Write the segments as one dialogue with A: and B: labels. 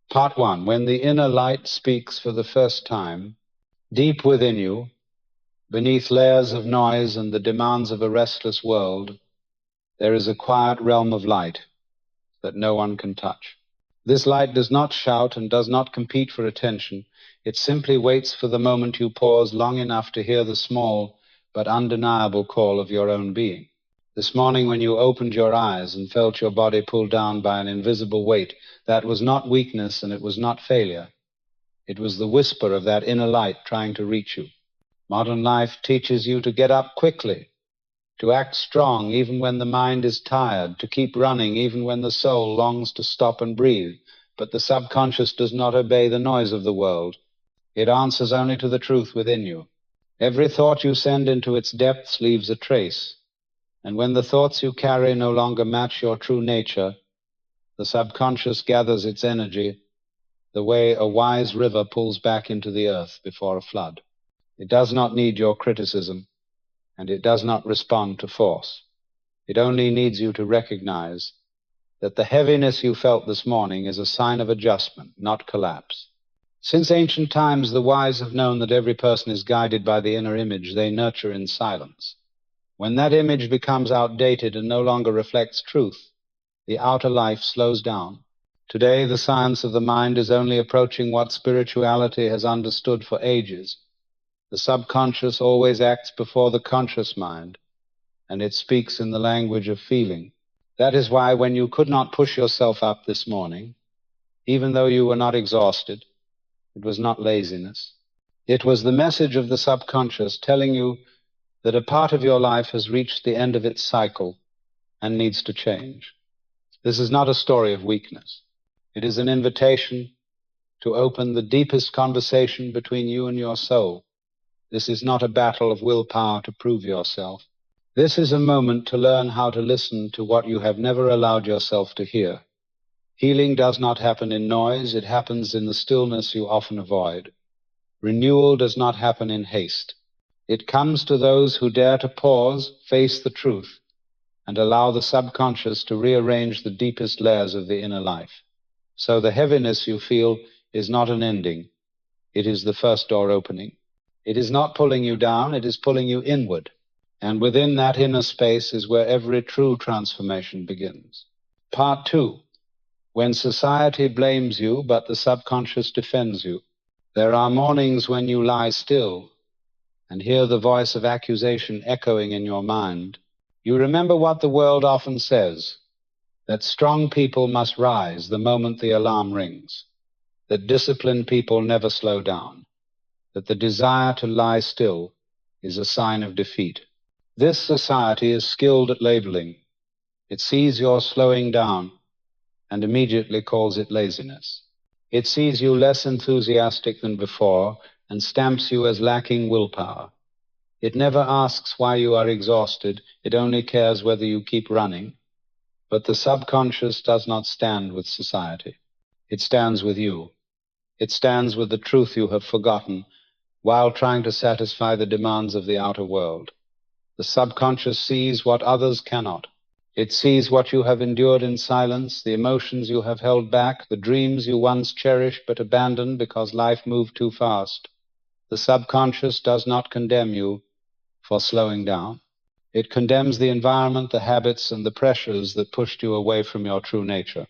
A: Part 1. When the inner light speaks for the first time, deep within you, beneath layers of noise and the demands of a restless world, there is a quiet realm of light that no one can touch. This light does not shout and does not compete for attention. It simply waits for the moment you pause long enough to hear the small but undeniable call of your own being. This morning when you opened your eyes and felt your body pulled down by an invisible weight, that was not weakness and it was not failure. It was the whisper of that inner light trying to reach you. Modern life teaches you to get up quickly, to act strong even when the mind is tired, to keep running even when the soul longs to stop and breathe. But the subconscious does not obey the noise of the world. It answers only to the truth within you. Every thought you send into its depths leaves a trace. And when the thoughts you carry no longer match your true nature, the subconscious gathers its energy the way a wise river pulls back into the earth before a flood. It does not need your criticism, and it does not respond to force. It only needs you to recognize that the heaviness you felt this morning is a sign of adjustment, not collapse. Since ancient times, the wise have known that every person is guided by the inner image they nurture in silence. When that image becomes outdated and no longer reflects truth, the outer life slows down. Today, the science of the mind is only approaching what spirituality has understood for ages. The subconscious always acts before the conscious mind, and it speaks in the language of feeling. That is why when you could not push yourself up this morning, even though you were not exhausted, it was not laziness. It was the message of the subconscious telling you that a part of your life has reached the end of its cycle and needs to change. This is not a story of weakness. It is an invitation to open the deepest conversation between you and your soul. This is not a battle of willpower to prove yourself. This is a moment to learn how to listen to what you have never allowed yourself to hear. Healing does not happen in noise, it happens in the stillness you often avoid. Renewal does not happen in haste. It comes to those who dare to pause, face the truth, and allow the subconscious to rearrange the deepest layers of the inner life. So the heaviness you feel is not an ending, it is the first door opening. It is not pulling you down, it is pulling you inward. And within that inner space is where every true transformation begins. Part 2. When society blames you, but the subconscious defends you. There are mornings when you lie still and hear the voice of accusation echoing in your mind. You remember what the world often says, that strong people must rise the moment the alarm rings, that disciplined people never slow down, that the desire to lie still is a sign of defeat. This society is skilled at labeling. It sees your slowing down and immediately calls it laziness. It sees you less enthusiastic than before and stamps you as lacking willpower. It never asks why you are exhausted, it only cares whether you keep running. But the subconscious does not stand with society. It stands with you. It stands with the truth you have forgotten while trying to satisfy the demands of the outer world. The subconscious sees what others cannot. It sees what you have endured in silence, the emotions you have held back, the dreams you once cherished but abandoned because life moved too fast. The subconscious does not condemn you for slowing down. It condemns the environment, the habits, and the pressures that pushed you away from your true nature.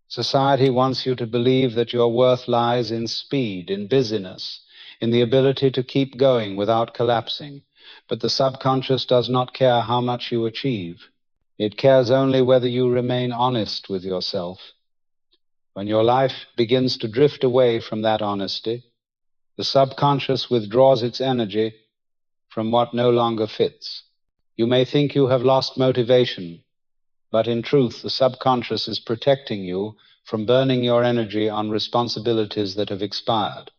A: Society wants you to believe that your worth lies in speed, in busyness, in the ability to keep going without collapsing. But the subconscious does not care how much you achieve. It cares only whether you remain honest with yourself. When your life begins to drift away from that honesty, the subconscious withdraws its energy from what no longer fits. You may think you have lost motivation, but in truth, the subconscious is protecting you from burning your energy on responsibilities that have expired.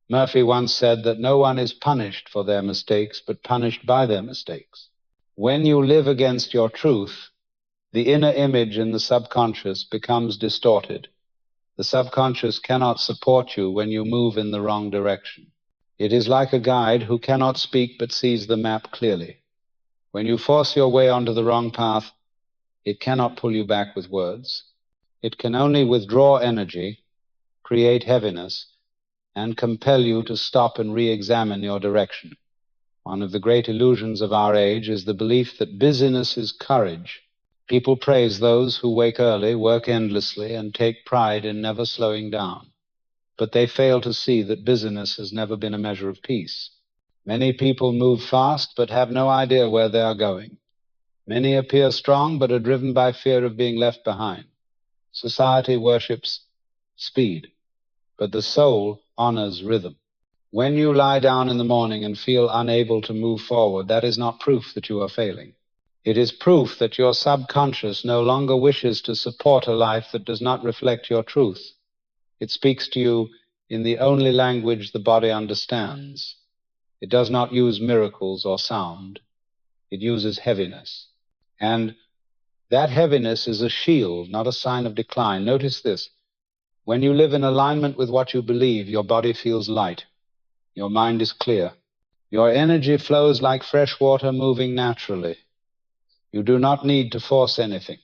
A: Murphy once said that no one is punished for their mistakes, but punished by their mistakes. When you live against your truth, the inner image in the subconscious becomes distorted. The subconscious cannot support you when you move in the wrong direction. It is like a guide who cannot speak but sees the map clearly. When you force your way onto the wrong path, it cannot pull you back with words. It can only withdraw energy, create heaviness, and compel you to stop and re-examine your direction. One of the great illusions of our age is the belief that busyness is courage. People praise those who wake early, work endlessly, and take pride in never slowing down. But they fail to see that busyness has never been a measure of peace. Many people move fast but have no idea where they are going. Many appear strong but are driven by fear of being left behind. Society worships speed, but the soul honors rhythm. When you lie down in the morning and feel unable to move forward, that is not proof that you are failing. It is proof that your subconscious no longer wishes to support a life that does not reflect your truth. It speaks to you in the only language the body understands. It does not use miracles or sound. It uses heaviness. And that heaviness is a shield, not a sign of decline. Notice this. When you live in alignment with what you believe, your body feels light. Your mind is clear. Your energy flows like fresh water moving naturally. You do not need to force anything.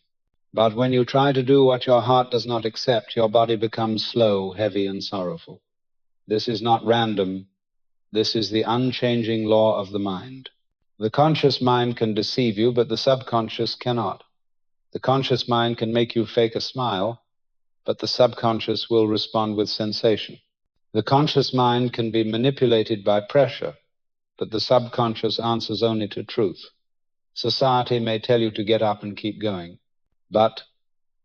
A: But when you try to do what your heart does not accept, your body becomes slow, heavy, and sorrowful. This is not random. This is the unchanging law of the mind. The conscious mind can deceive you, but the subconscious cannot. The conscious mind can make you fake a smile, but the subconscious will respond with sensation. The conscious mind can be manipulated by pressure, but the subconscious answers only to truth. Society may tell you to get up and keep going, but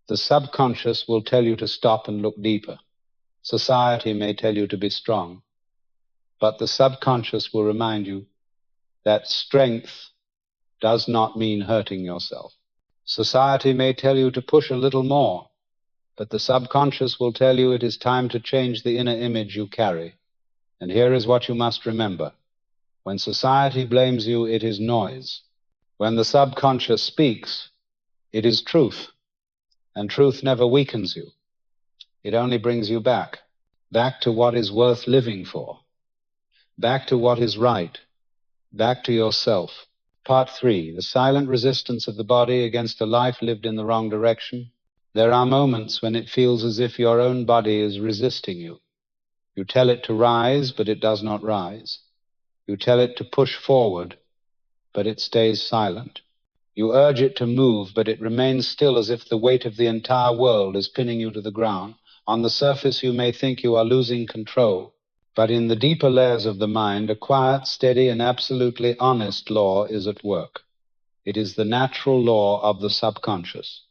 A: the subconscious will tell you to stop and look deeper. Society may tell you to be strong, but the subconscious will remind you that strength does not mean hurting yourself. Society may tell you to push a little more, but the subconscious will tell you it is time to change the inner image you carry. And here is what you must remember. When society blames you, it is noise. When the subconscious speaks, it is truth. And truth never weakens you. It only brings you back to what is worth living for, back to what is right, back to yourself. Part 3, the silent resistance of the body against a life lived in the wrong direction. There are moments when it feels as if your own body is resisting you. You tell it to rise, but it does not rise. You tell it to push forward, but it stays silent. You urge it to move, but it remains still as if the weight of the entire world is pinning you to the ground. On the surface, you may think you are losing control, but in the deeper layers of the mind, a quiet, steady, and absolutely honest law is at work. It is the natural law of the subconscious.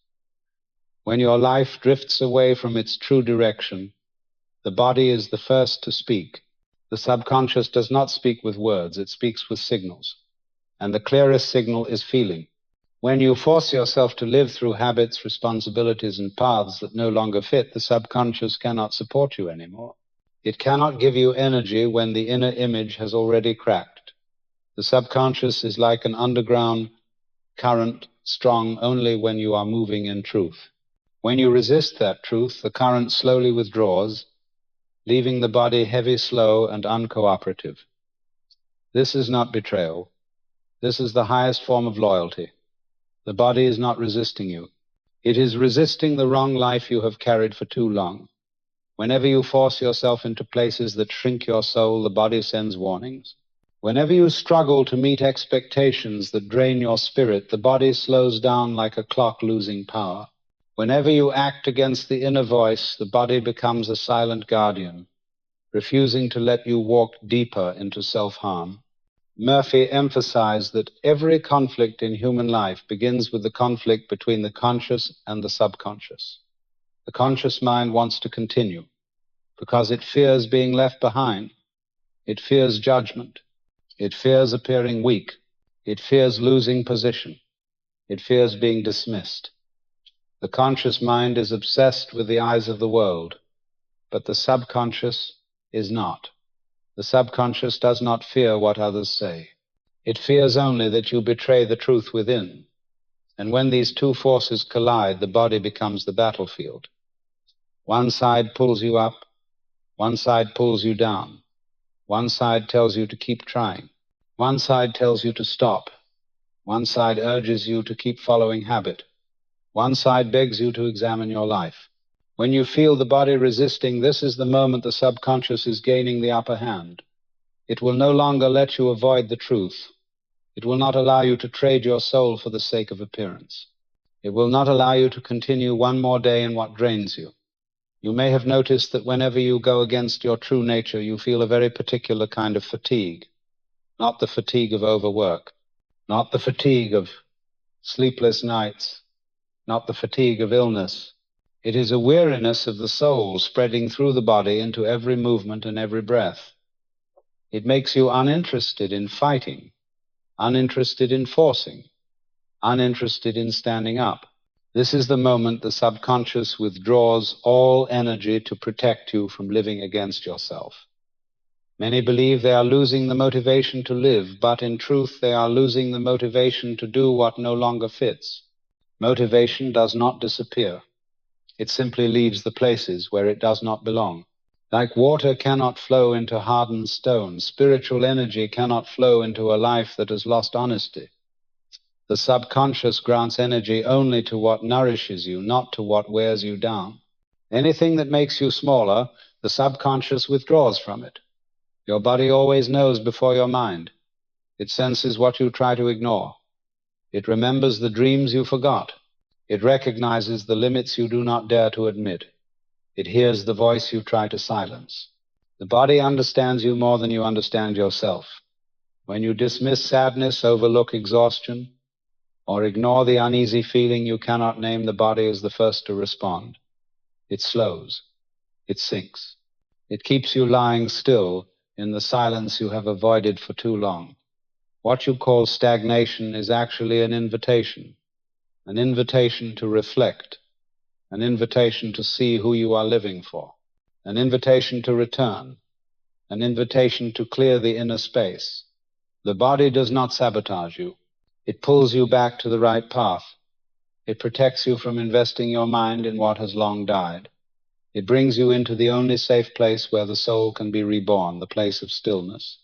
A: When your life drifts away from its true direction, the body is the first to speak. The subconscious does not speak with words, it speaks with signals. And the clearest signal is feeling. When you force yourself to live through habits, responsibilities, and paths that no longer fit, the subconscious cannot support you anymore. It cannot give you energy when the inner image has already cracked. The subconscious is like an underground current, strong only when you are moving in truth. When you resist that truth, the current slowly withdraws, leaving the body heavy, slow, and uncooperative. This is not betrayal. This is the highest form of loyalty. The body is not resisting you. It is resisting the wrong life you have carried for too long. Whenever you force yourself into places that shrink your soul, the body sends warnings. Whenever you struggle to meet expectations that drain your spirit, the body slows down like a clock losing power. Whenever you act against the inner voice, the body becomes a silent guardian, refusing to let you walk deeper into self-harm. Murphy emphasized that every conflict in human life begins with the conflict between the conscious and the subconscious. The conscious mind wants to continue because it fears being left behind. It fears judgment. It fears appearing weak. It fears losing position. It fears being dismissed. The conscious mind is obsessed with the eyes of the world, but the subconscious is not. The subconscious does not fear what others say. It fears only that you betray the truth within. And when these two forces collide, the body becomes the battlefield. One side pulls you up, one side pulls you down. One side tells you to keep trying. One side tells you to stop. One side urges you to keep following habit. One side begs you to examine your life. When you feel the body resisting, this is the moment the subconscious is gaining the upper hand. It will no longer let you avoid the truth. It will not allow you to trade your soul for the sake of appearance. It will not allow you to continue one more day in what drains you. You may have noticed that whenever you go against your true nature, you feel a very particular kind of fatigue. Not the fatigue of overwork, not the fatigue of sleepless nights, not the fatigue of illness. It is a weariness of the soul spreading through the body into every movement and every breath. It makes you uninterested in fighting, uninterested in forcing, uninterested in standing up. This is the moment the subconscious withdraws all energy to protect you from living against yourself. Many believe they are losing the motivation to live, but in truth they are losing the motivation to do what no longer fits. Motivation does not disappear. It simply leaves the places where it does not belong. Like water cannot flow into hardened stone, spiritual energy cannot flow into a life that has lost honesty. The subconscious grants energy only to what nourishes you, not to what wears you down. Anything that makes you smaller, the subconscious withdraws from it. Your body always knows before your mind. It senses what you try to ignore. It remembers the dreams you forgot. It recognizes the limits you do not dare to admit. It hears the voice you try to silence. The body understands you more than you understand yourself. When you dismiss sadness, overlook exhaustion, or ignore the uneasy feeling you cannot name, the body is the first to respond. It slows. It sinks. It keeps you lying still in the silence you have avoided for too long. What you call stagnation is actually an invitation to reflect, an invitation to see who you are living for, an invitation to return, an invitation to clear the inner space. The body does not sabotage you. It pulls you back to the right path. It protects you from investing your mind in what has long died. It brings you into the only safe place where the soul can be reborn, the place of stillness.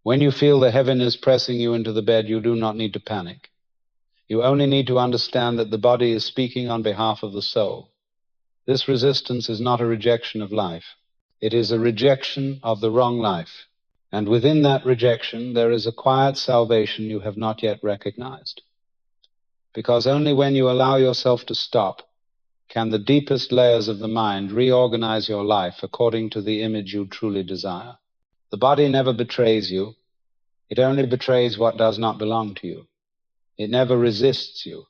A: When you feel the heaviness pressing you into the bed, you do not need to panic. You only need to understand that the body is speaking on behalf of the soul. This resistance is not a rejection of life. It is a rejection of the wrong life. And within that rejection, there is a quiet salvation you have not yet recognized. Because only when you allow yourself to stop can the deepest layers of the mind reorganize your life according to the image you truly desire. The body never betrays you. It only betrays what does not belong to you. It never resists you.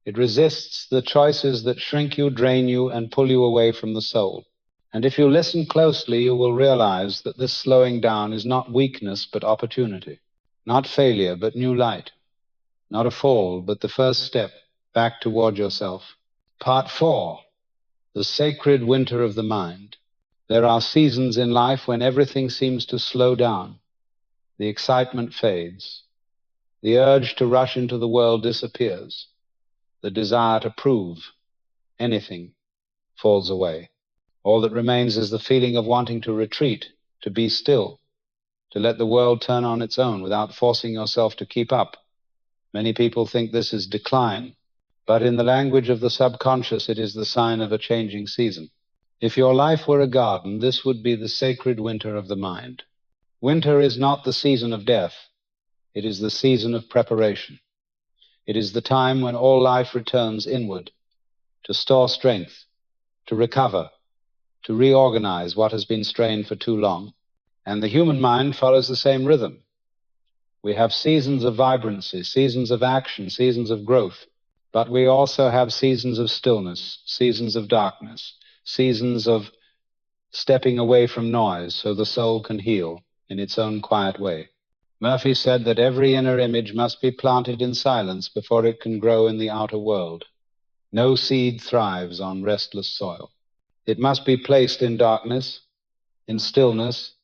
A: It resists the choices that shrink you, drain you, and pull you away from the soul. And if you listen closely, you will realize that this slowing down is not weakness, but opportunity. Not failure, but new light. Not a fall, but the first step back toward yourself. Part 4. The sacred winter of the mind. There are seasons in life when everything seems to slow down. The excitement fades. The urge to rush into the world disappears. The desire to prove anything falls away. All that remains is the feeling of wanting to retreat, to be still, to let the world turn on its own without forcing yourself to keep up. Many people think this is decline, but in the language of the subconscious, it is the sign of a changing season. If your life were a garden, this would be the sacred winter of the mind. Winter is not the season of death. It is the season of preparation. It is the time when all life returns inward, to store strength, to recover, to reorganize what has been strained for too long. And the human mind follows the same rhythm. We have seasons of vibrancy, seasons of action, seasons of growth, but we also have seasons of stillness, seasons of darkness, seasons of stepping away from noise so the soul can heal in its own quiet way. Murphy said that every inner image must be planted in silence before it can grow in the outer world. No seed thrives on restless soil. It must be placed in darkness, in stillness,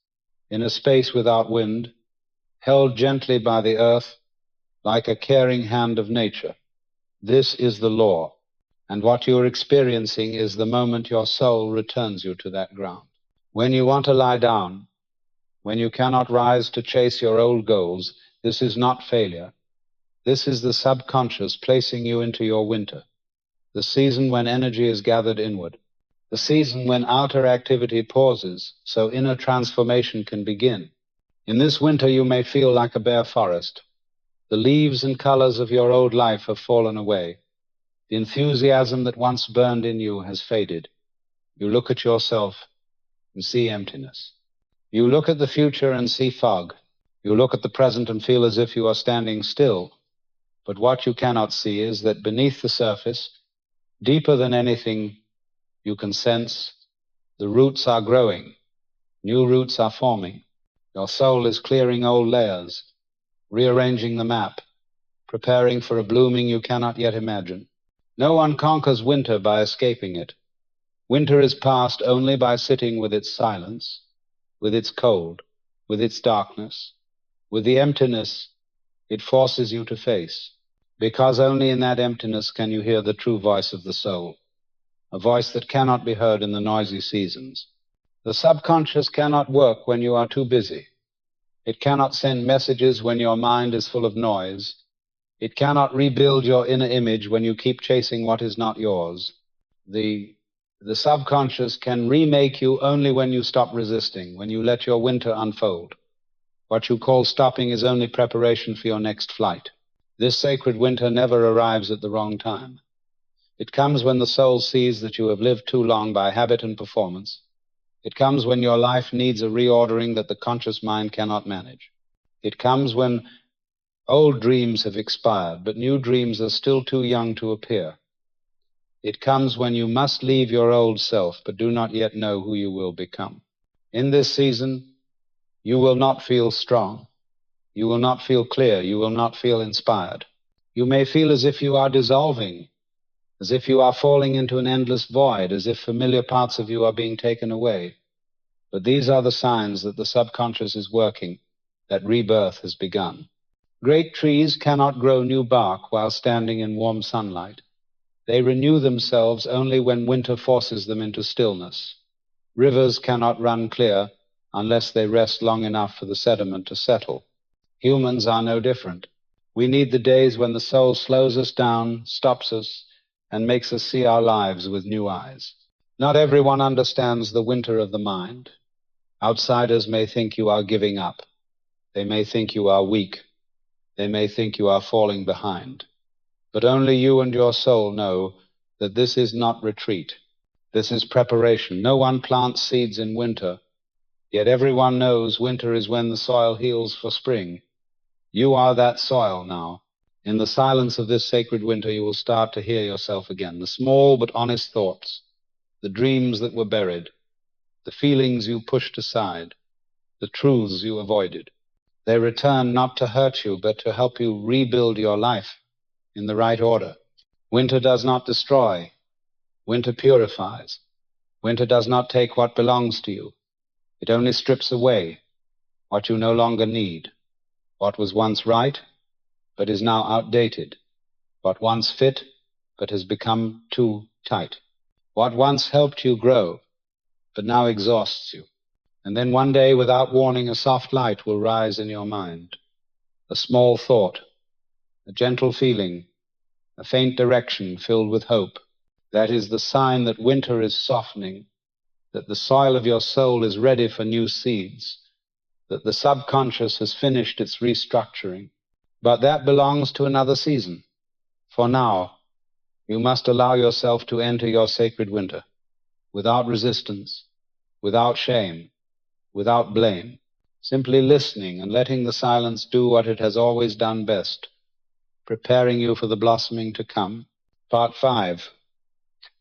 A: in a space without wind, held gently by the earth, like a caring hand of nature. This is the law, and what you are experiencing is the moment your soul returns you to that ground. When you want to lie down, when you cannot rise to chase your old goals, this is not failure. This is the subconscious placing you into your winter, the season when energy is gathered inward. the season when outer activity pauses so inner transformation can begin. In this winter you may feel like a bare forest. The leaves and colors of your old life have fallen away. The enthusiasm that once burned in you has faded. You look at yourself and see emptiness. You look at the future and see fog. You look at the present and feel as if you are standing still. But what you cannot see is that beneath the surface, deeper than anything you can sense, the roots are growing. New roots are forming. Your soul is clearing old layers, rearranging the map, preparing for a blooming you cannot yet imagine. No one conquers winter by escaping it. Winter is passed only by sitting with its silence, with its cold, with its darkness, with the emptiness it forces you to face. Because only in that emptiness can you hear the true voice of the soul, a voice that cannot be heard in the noisy seasons. The subconscious cannot work when you are too busy. It cannot send messages when your mind is full of noise. It cannot rebuild your inner image when you keep chasing what is not yours. The subconscious can remake you only when you stop resisting, when you let your winter unfold. What you call stopping is only preparation for your next flight. This sacred winter never arrives at the wrong time. It comes when the soul sees that you have lived too long by habit and performance. It comes when your life needs a reordering that the conscious mind cannot manage. It comes when old dreams have expired, but new dreams are still too young to appear. It comes when you must leave your old self, but do not yet know who you will become. In this season, you will not feel strong. You will not feel clear. You will not feel inspired. You may feel as if you are dissolving, as if you are falling into an endless void, as if familiar parts of you are being taken away. But these are the signs that the subconscious is working, that rebirth has begun. Great trees cannot grow new bark while standing in warm sunlight. They renew themselves only when winter forces them into stillness. Rivers cannot run clear unless they rest long enough for the sediment to settle. Humans are no different. We need the days when the soul slows us down, stops us, and makes us see our lives with new eyes. Not everyone understands the winter of the mind. Outsiders may think you are giving up. They may think you are weak. They may think you are falling behind. But only you and your soul know that this is not retreat. This is preparation. No one plants seeds in winter, yet everyone knows winter is when the soil heals for spring. You are that soil now. In the silence of this sacred winter, you will start to hear yourself again, the small but honest thoughts, the dreams that were buried, the feelings you pushed aside, the truths you avoided. They return not to hurt you, but to help you rebuild your life in the right order. Winter does not destroy. Winter purifies. Winter does not take what belongs to you. It only strips away what you no longer need, what was once right, but is now outdated, what once fit, but has become too tight, what once helped you grow, but now exhausts you. And then one day, without warning, a soft light will rise in your mind, a small thought, a gentle feeling, a faint direction filled with hope. That is the sign that winter is softening, that the soil of your soul is ready for new seeds, that the subconscious has finished its restructuring. But that belongs to another season. For now, you must allow yourself to enter your sacred winter, without resistance, without shame, without blame, simply listening and letting the silence do what it has always done best, preparing you for the blossoming to come. Part 5.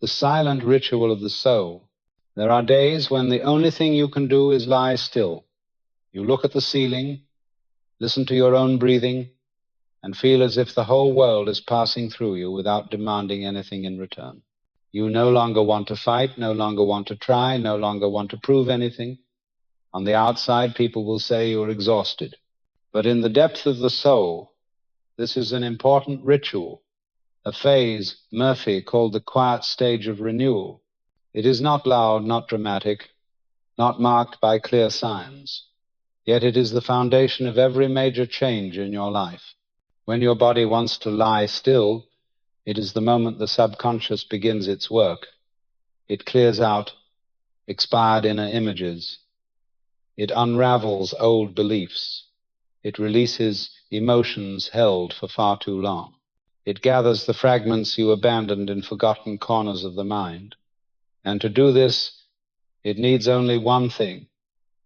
A: The silent ritual of the soul. There are days when the only thing you can do is lie still. You look at the ceiling, listen to your own breathing, and feel as if the whole world is passing through you without demanding anything in return. You no longer want to fight, no longer want to try, no longer want to prove anything. On the outside, people will say you're exhausted. But in the depth of the soul, this is an important ritual, a phase Murphy called the quiet stage of renewal. It is not loud, not dramatic, not marked by clear signs. Yet it is the foundation of every major change in your life. When your body wants to lie still, it is the moment the subconscious begins its work. It clears out expired inner images. It unravels old beliefs. It releases emotions held for far too long. It gathers the fragments you abandoned in forgotten corners of the mind. And to do this, it needs only one thing: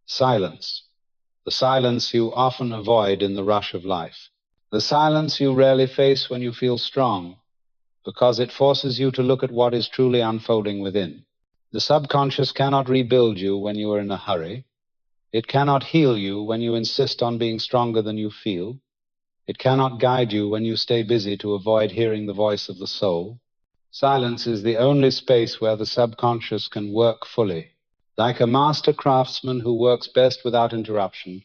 A: silence. The silence you often avoid in the rush of life. The silence you rarely face when you feel strong, because it forces you to look at what is truly unfolding within. The subconscious cannot rebuild you when you are in a hurry. It cannot heal you when you insist on being stronger than you feel. It cannot guide you when you stay busy to avoid hearing the voice of the soul. Silence is the only space where the subconscious can work fully. Like a master craftsman who works best without interruption,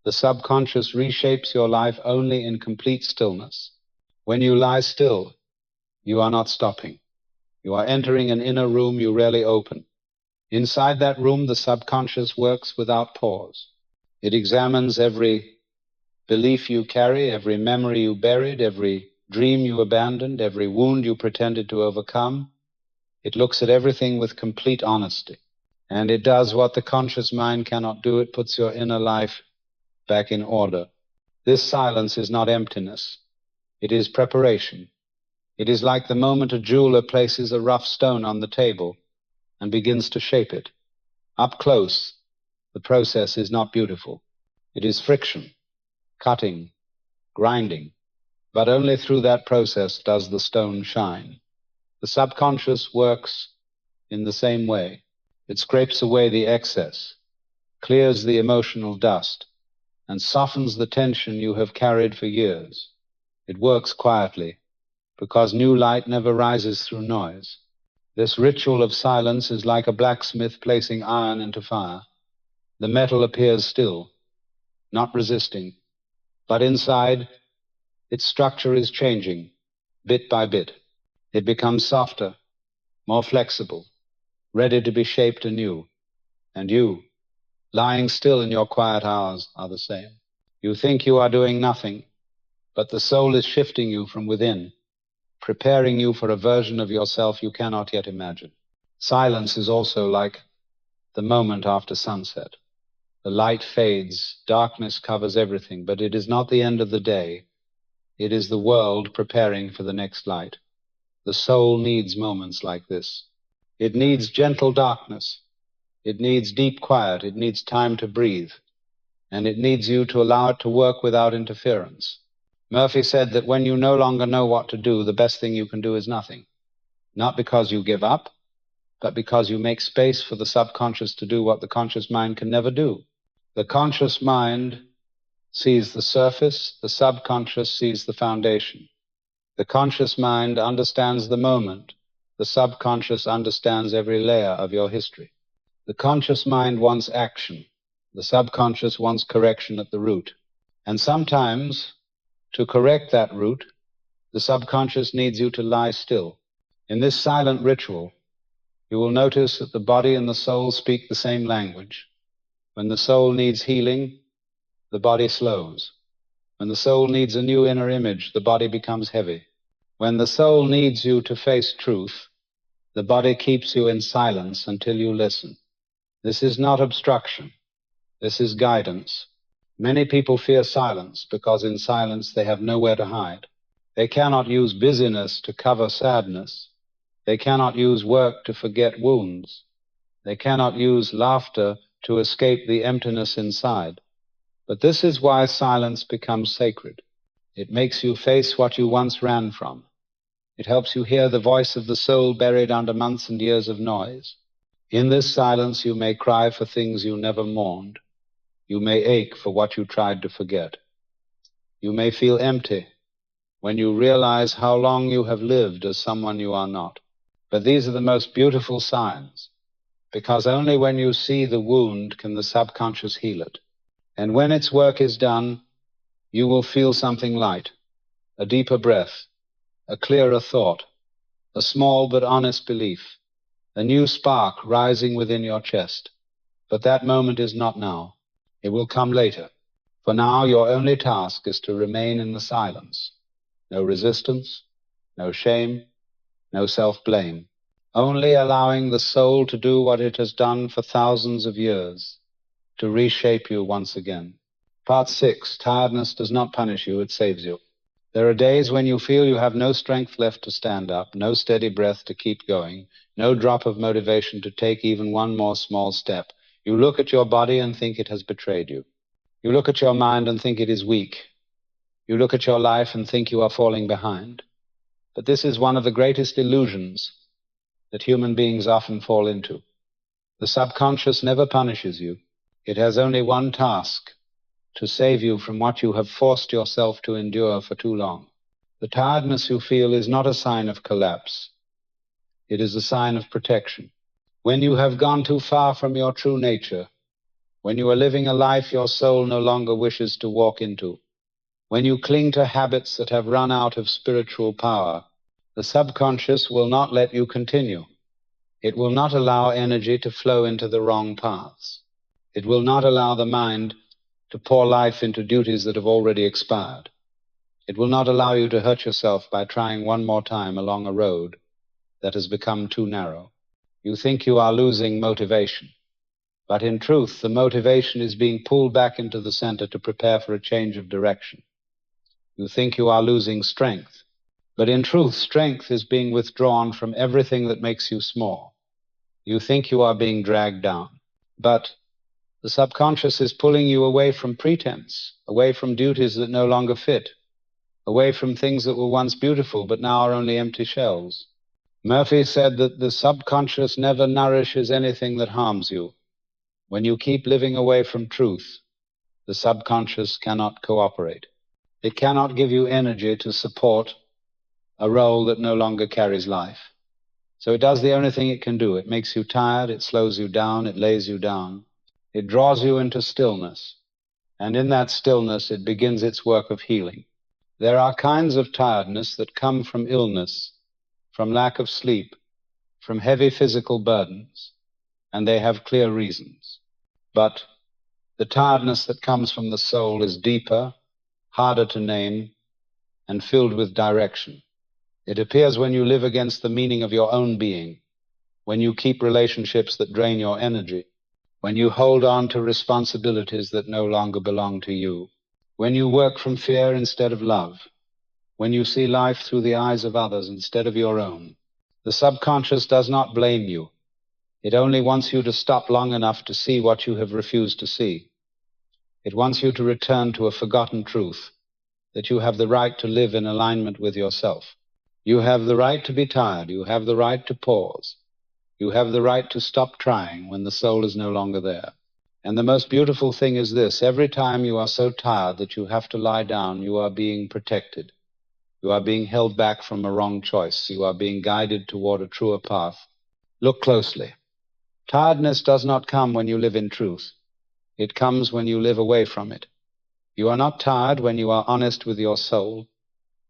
A: the subconscious reshapes your life only in complete stillness. When you lie still, you are not stopping. You are entering an inner room you rarely open. Inside that room, the subconscious works without pause. It examines every belief you carry, every memory you buried, every dream you abandoned, every wound you pretended to overcome. It looks at everything with complete honesty. And it does what the conscious mind cannot do. It puts your inner life back in order. This silence is not emptiness. It is preparation. It is like the moment a jeweler places a rough stone on the table and begins to shape it. Up close, the process is not beautiful. It is friction, cutting, grinding. But only through that process does the stone shine. The subconscious works in the same way. It scrapes away the excess, clears the emotional dust, and softens the tension you have carried for years. It works quietly, because new light never rises through noise. This ritual of silence is like a blacksmith placing iron into fire. The metal appears still, not resisting, but inside, its structure is changing, bit by bit. It becomes softer, more flexible, ready to be shaped anew. And you, lying still in your quiet hours, are the same. You think you are doing nothing, but the soul is shifting you from within, preparing you for a version of yourself you cannot yet imagine. Silence is also like the moment after sunset. The light fades, darkness covers everything, but it is not the end of the day. It is the world preparing for the next light. The soul needs moments like this. It needs gentle darkness. It needs deep quiet. It needs time to breathe. And it needs you to allow it to work without interference. Murphy said that when you no longer know what to do, the best thing you can do is nothing. Not because you give up, but because you make space for the subconscious to do what the conscious mind can never do. The conscious mind sees the surface, the subconscious sees the foundation. The conscious mind understands the moment, the subconscious understands every layer of your history. The conscious mind wants action, the subconscious wants correction at the root. And sometimes, to correct that root, the subconscious needs you to lie still. In this silent ritual, you will notice that the body and the soul speak the same language. When the soul needs healing, the body slows. When the soul needs a new inner image, the body becomes heavy. When the soul needs you to face truth, the body keeps you in silence until you listen. This is not obstruction. This is guidance. Many people fear silence because in silence they have nowhere to hide. They cannot use busyness to cover sadness. They cannot use work to forget wounds. They cannot use laughter to escape the emptiness inside. But this is why silence becomes sacred. It makes you face what you once ran from. It helps you hear the voice of the soul buried under months and years of noise. In this silence, you may cry for things you never mourned. You may ache for what you tried to forget. You may feel empty when you realize how long you have lived as someone you are not. But these are the most beautiful signs, because only when you see the wound can the subconscious heal it. And when its work is done, you will feel something light, a deeper breath, a clearer thought, a small but honest belief, a new spark rising within your chest. But that moment is not now. It will come later. For now, your only task is to remain in the silence. No resistance, no shame, no self-blame. only allowing the soul to do what it has done for thousands of years, to reshape you once again. Part 6. Tiredness does not punish you, it saves you. There are days when you feel you have no strength left to stand up, no steady breath to keep going, no drop of motivation to take even one more small step. You look at your body and think it has betrayed you. You look at your mind and think it is weak. You look at your life and think you are falling behind. But this is one of the greatest illusions that human beings often fall into. The subconscious never punishes you. It has only one task: to save you from what you have forced yourself to endure for too long. The tiredness you feel is not a sign of collapse. It is a sign of protection. When you have gone too far from your true nature, when you are living a life your soul no longer wishes to walk into, when you cling to habits that have run out of spiritual power, the subconscious will not let you continue. It will not allow energy to flow into the wrong paths. It will not allow the mind to pour life into duties that have already expired. It will not allow you to hurt yourself by trying one more time along a road that has become too narrow. You think you are losing motivation, but in truth, the motivation is being pulled back into the center to prepare for a change of direction. You think you are losing strength, but in truth, strength is being withdrawn from everything that makes you small. You think you are being dragged down, but the subconscious is pulling you away from pretense, away from duties that no longer fit, away from things that were once beautiful but now are only empty shells. Murphy said that the subconscious never nourishes anything that harms you. When you keep living away from truth, the subconscious cannot cooperate. It cannot give you energy to support a role that no longer carries life. So it does the only thing it can do. It makes you tired, it slows you down, it lays you down. It draws you into stillness, and in that stillness it begins its work of healing. There are kinds of tiredness that come from illness, from lack of sleep, from heavy physical burdens, and they have clear reasons. But the tiredness that comes from the soul is deeper, harder to name, and filled with direction. It appears when you live against the meaning of your own being, when you keep relationships that drain your energy, when you hold on to responsibilities that no longer belong to you, when you work from fear instead of love, when you see life through the eyes of others instead of your own. The subconscious does not blame you. It only wants you to stop long enough to see what you have refused to see. It wants you to return to a forgotten truth, that you have the right to live in alignment with yourself. You have the right to be tired. You have the right to pause. You have the right to stop trying when the soul is no longer there. And the most beautiful thing is this: every time you are so tired that you have to lie down, you are being protected. You are being held back from a wrong choice. You are being guided toward a truer path. Look closely. Tiredness does not come when you live in truth. It comes when you live away from it. You are not tired when you are honest with your soul.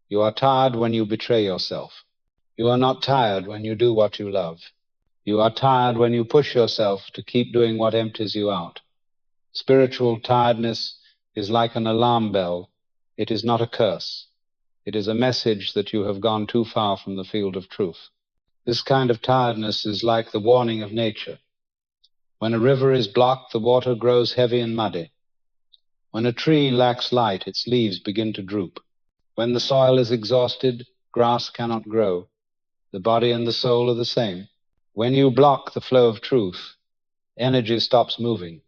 A: You are tired when you betray yourself. You are not tired when you do what you love. You are tired when you push yourself to keep doing what empties you out. Spiritual tiredness is like an alarm bell. It is not a curse. It is a message that you have gone too far from the field of truth. This kind of tiredness is like the warning of nature. When a river is blocked, the water grows heavy and muddy. When a tree lacks light, its leaves begin to droop. When the soil is exhausted, grass cannot grow. The body and the soul are the same. When you block the flow of truth, energy stops moving.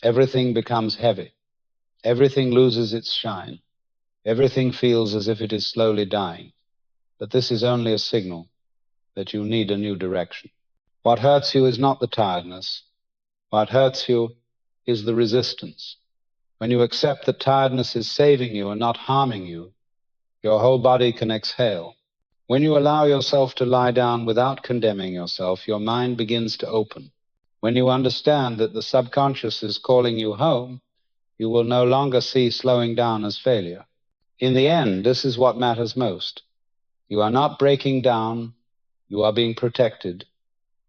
A: Everything becomes heavy. Everything loses its shine. Everything feels as if it is slowly dying. But this is only a signal that you need a new direction. What hurts you is not the tiredness. What hurts you is the resistance. When you accept that tiredness is saving you and not harming you, your whole body can exhale. When you allow yourself to lie down without condemning yourself, your mind begins to open. When you understand that the subconscious is calling you home, you will no longer see slowing down as failure. In the end, this is what matters most. You are not breaking down. You are being protected.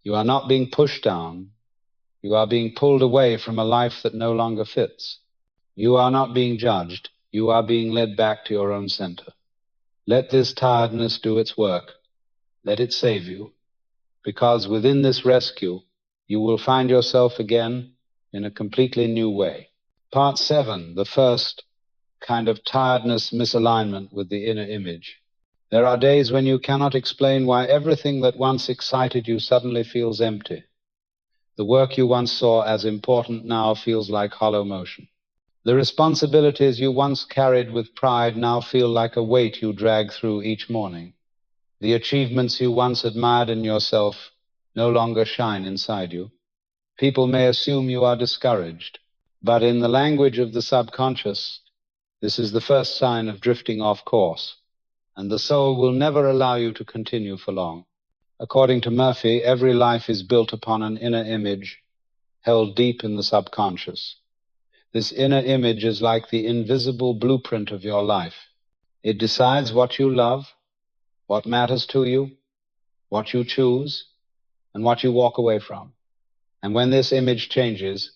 A: You are not being pushed down. You are being pulled away from a life that no longer fits. You are not being judged. You are being led back to your own center. Let this tiredness do its work. Let it save you. because within this rescue, you will find yourself again in a completely new way. Part 7, the first kind of tiredness misalignment with the inner image. There are days when you cannot explain why everything that once excited you suddenly feels empty. The work you once saw as important now feels like hollow motion. The responsibilities you once carried with pride now feel like a weight you drag through each morning. The achievements you once admired in yourself no longer shine inside you. People may assume you are discouraged, but in the language of the subconscious, this is the first sign of drifting off course, and the soul will never allow you to continue for long. According to Murphy, every life is built upon an inner image held deep in the subconscious. This inner image is like the invisible blueprint of your life. It decides what you love, what matters to you, what you choose, and what you walk away from. And when this image changes,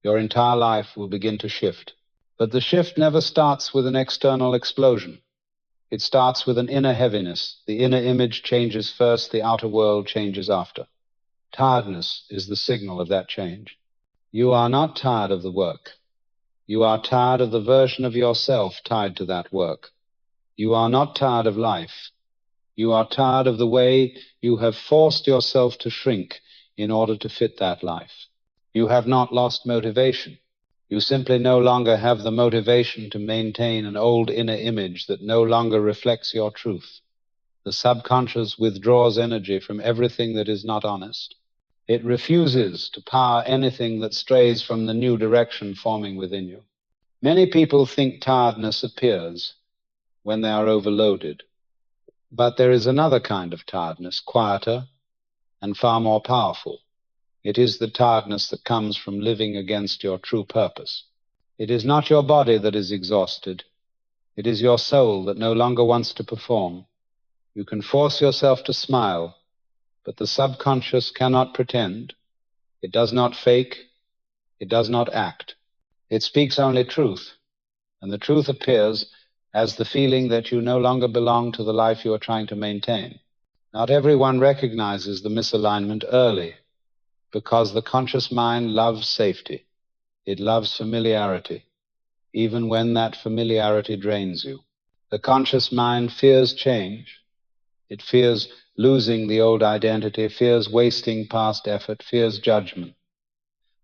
A: your entire life will begin to shift. But the shift never starts with an external explosion. It starts with an inner heaviness. The inner image changes first, the outer world changes after. Tiredness is the signal of that change. You are not tired of the work. You are tired of the version of yourself tied to that work. You are not tired of life. You are tired of the way you have forced yourself to shrink in order to fit that life. You have not lost motivation. You simply no longer have the motivation to maintain an old inner image that no longer reflects your truth. The subconscious withdraws energy from everything that is not honest. It refuses to power anything that strays from the new direction forming within you. Many people think tiredness appears when they are overloaded. But there is another kind of tiredness, quieter and far more powerful. It is the tiredness that comes from living against your true purpose. It is not your body that is exhausted. It is your soul that no longer wants to perform. You can force yourself to smile, but the subconscious cannot pretend. It does not fake. It does not act. It speaks only truth, and the truth appears as the feeling that you no longer belong to the life you are trying to maintain. Not everyone recognizes the misalignment early, because the conscious mind loves safety. It loves familiarity, even when that familiarity drains you. The conscious mind fears change. It fears losing the old identity, fears wasting past effort, fears judgment.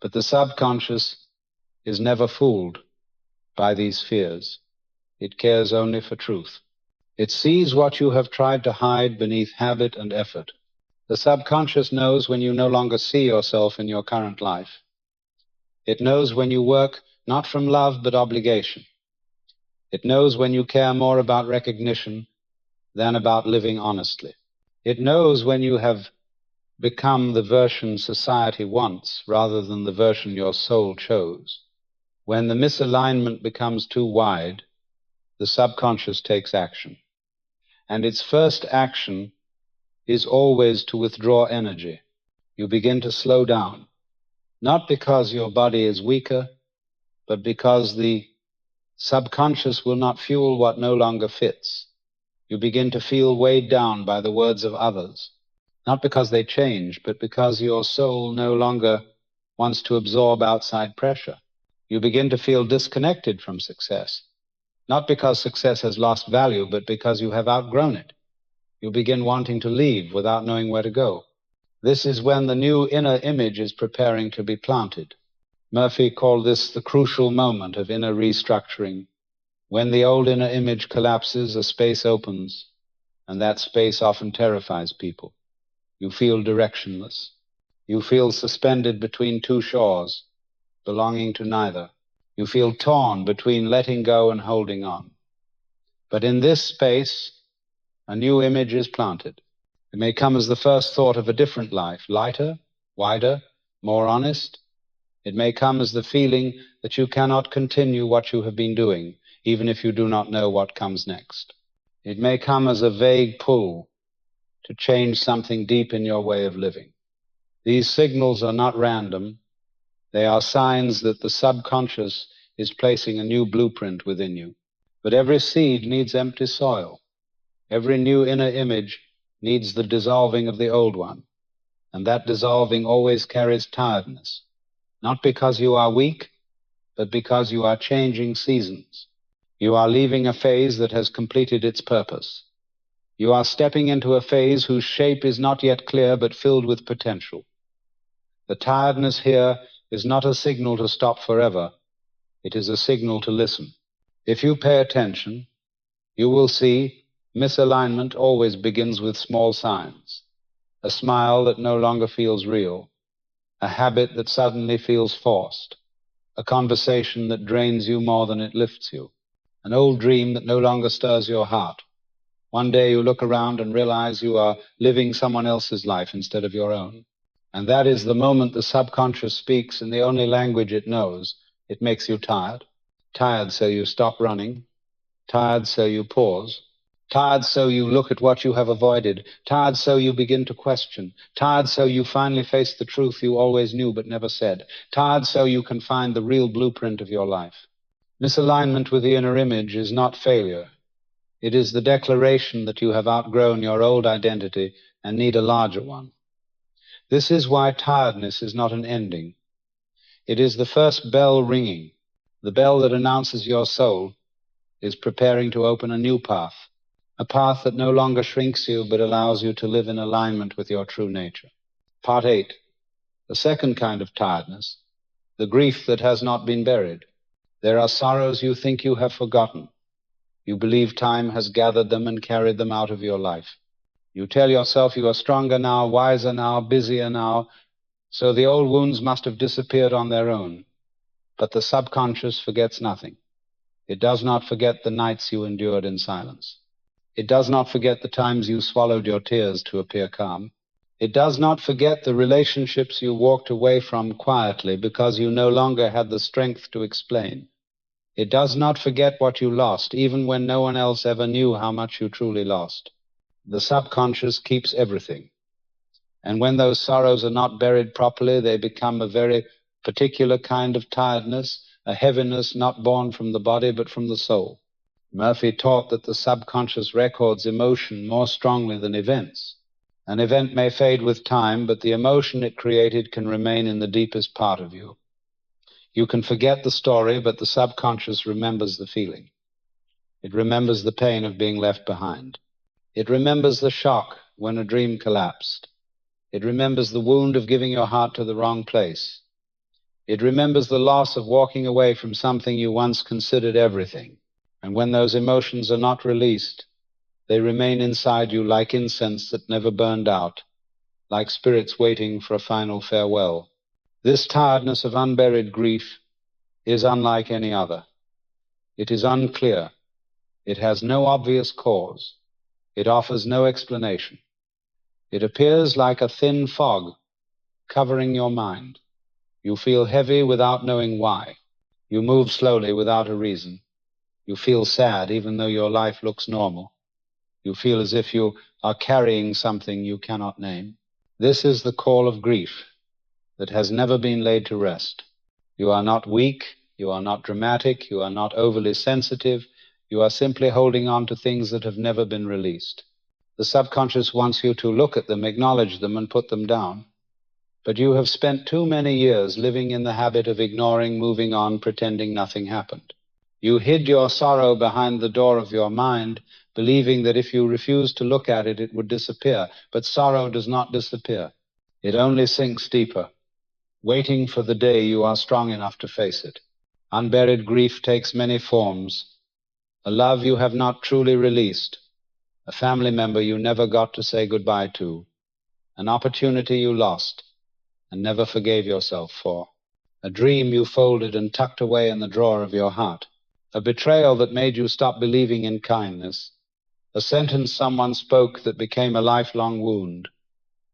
A: But the subconscious is never fooled by these fears. It cares only for truth. It sees what you have tried to hide beneath habit and effort. The subconscious knows when you no longer see yourself in your current life. It knows when you work not from love but obligation. It knows when you care more about recognition than about living honestly. It knows when you have become the version society wants rather than the version your soul chose. When the misalignment becomes too wide, the subconscious takes action. And its first action is always to withdraw energy. You begin to slow down, not because your body is weaker, but because the subconscious will not fuel what no longer fits. You begin to feel weighed down by the words of others, not because they change, but because your soul no longer wants to absorb outside pressure. You begin to feel disconnected from success, not because success has lost value, but because you have outgrown it. You begin wanting to leave without knowing where to go. This is when the new inner image is preparing to be planted. Murphy called this the crucial moment of inner restructuring. When the old inner image collapses, a space opens, and that space often terrifies people. You feel directionless. You feel suspended between two shores, belonging to neither. You feel torn between letting go and holding on. But in this space, a new image is planted. It may come as the first thought of a different life, lighter, wider, more honest. It may come as the feeling that you cannot continue what you have been doing, even if you do not know what comes next. It may come as a vague pull to change something deep in your way of living. These signals are not random. They are signs that the subconscious is placing a new blueprint within you. But every seed needs empty soil. Every new inner image needs the dissolving of the old one. and that dissolving always carries tiredness, not because you are weak, but because you are changing seasons. You are leaving a phase that has completed its purpose. You are stepping into a phase whose shape is not yet clear, but filled with potential. The tiredness here is not a signal to stop forever. It is a signal to listen. If you pay attention, you will see misalignment always begins with small signs. A smile that no longer feels real, a habit that suddenly feels forced, a conversation that drains you more than it lifts you, an old dream that no longer stirs your heart. One day you look around and realize you are living someone else's life instead of your own. And that is the moment the subconscious speaks in the only language it knows. It makes you tired. Tired so you stop running. Tired so you pause. Tired so you look at what you have avoided. Tired so you begin to question. Tired so you finally face the truth you always knew but never said. Tired so you can find the real blueprint of your life. Misalignment with the inner image is not failure. It is the declaration that you have outgrown your old identity and need a larger one. This is why tiredness is not an ending. It is the first bell ringing, the bell that announces your soul is preparing to open a new path, a path that no longer shrinks you but allows you to live in alignment with your true nature. Part 8. The second kind of tiredness, the grief that has not been buried. There are sorrows you think you have forgotten. You believe time has gathered them and carried them out of your life. You tell yourself you are stronger now, wiser now, busier now, so the old wounds must have disappeared on their own. But the subconscious forgets nothing. It does not forget the nights you endured in silence. It does not forget the times you swallowed your tears to appear calm. It does not forget the relationships you walked away from quietly because you no longer had the strength to explain. It does not forget what you lost, even when no one else ever knew how much you truly lost. The subconscious keeps everything. And when those sorrows are not buried properly, they become a very particular kind of tiredness, a heaviness not born from the body but from the soul. Murphy taught that the subconscious records emotion more strongly than events. An event may fade with time, but the emotion it created can remain in the deepest part of you. You can forget the story, but the subconscious remembers the feeling. It remembers the pain of being left behind. It remembers the shock when a dream collapsed. It remembers the wound of giving your heart to the wrong place. It remembers the loss of walking away from something you once considered everything. And when those emotions are not released, they remain inside you like incense that never burned out, like spirits waiting for a final farewell. This tiredness of unburied grief is unlike any other. It is unclear. It has no obvious cause. It offers no explanation. It appears like a thin fog covering your mind. You feel heavy without knowing why. You move slowly without a reason. You feel sad even though your life looks normal. You feel as if you are carrying something you cannot name. This is the call of grief that has never been laid to rest. You are not weak. You are not dramatic. You are not overly sensitive. You are simply holding on to things that have never been released. The subconscious wants you to look at them, acknowledge them, and put them down. But you have spent too many years living in the habit of ignoring, moving on, pretending nothing happened. You hid your sorrow behind the door of your mind, believing that if you refused to look at it, it would disappear. But sorrow does not disappear. It only sinks deeper, waiting for the day you are strong enough to face it. Unburied grief takes many forms. A love you have not truly released, a family member you never got to say goodbye to, an opportunity you lost and never forgave yourself for, a dream you folded and tucked away in the drawer of your heart, a betrayal that made you stop believing in kindness, a sentence someone spoke that became a lifelong wound,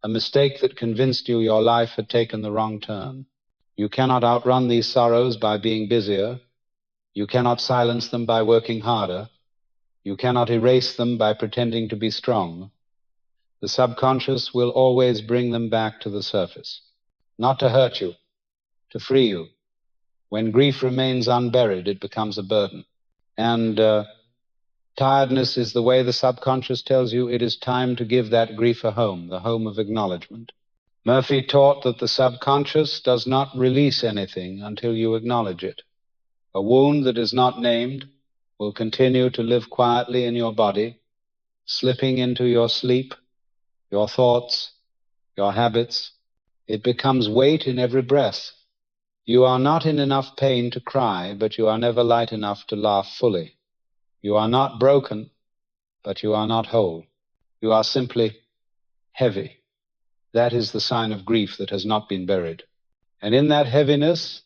A: a mistake that convinced you your life had taken the wrong turn. You cannot outrun these sorrows by being busier. You cannot silence them by working harder. You cannot erase them by pretending to be strong. The subconscious will always bring them back to the surface, not to hurt you, to free you. When grief remains unburied, it becomes a burden. And tiredness is the way the subconscious tells you it is time to give that grief a home, the home of acknowledgement. Murphy taught that the subconscious does not release anything until you acknowledge it. A wound that is not named will continue to live quietly in your body, slipping into your sleep, your thoughts, your habits. It becomes weight in every breath. You are not in enough pain to cry, but you are never light enough to laugh fully. You are not broken, but you are not whole. You are simply heavy. That is the sign of grief that has not been buried. And in that heaviness,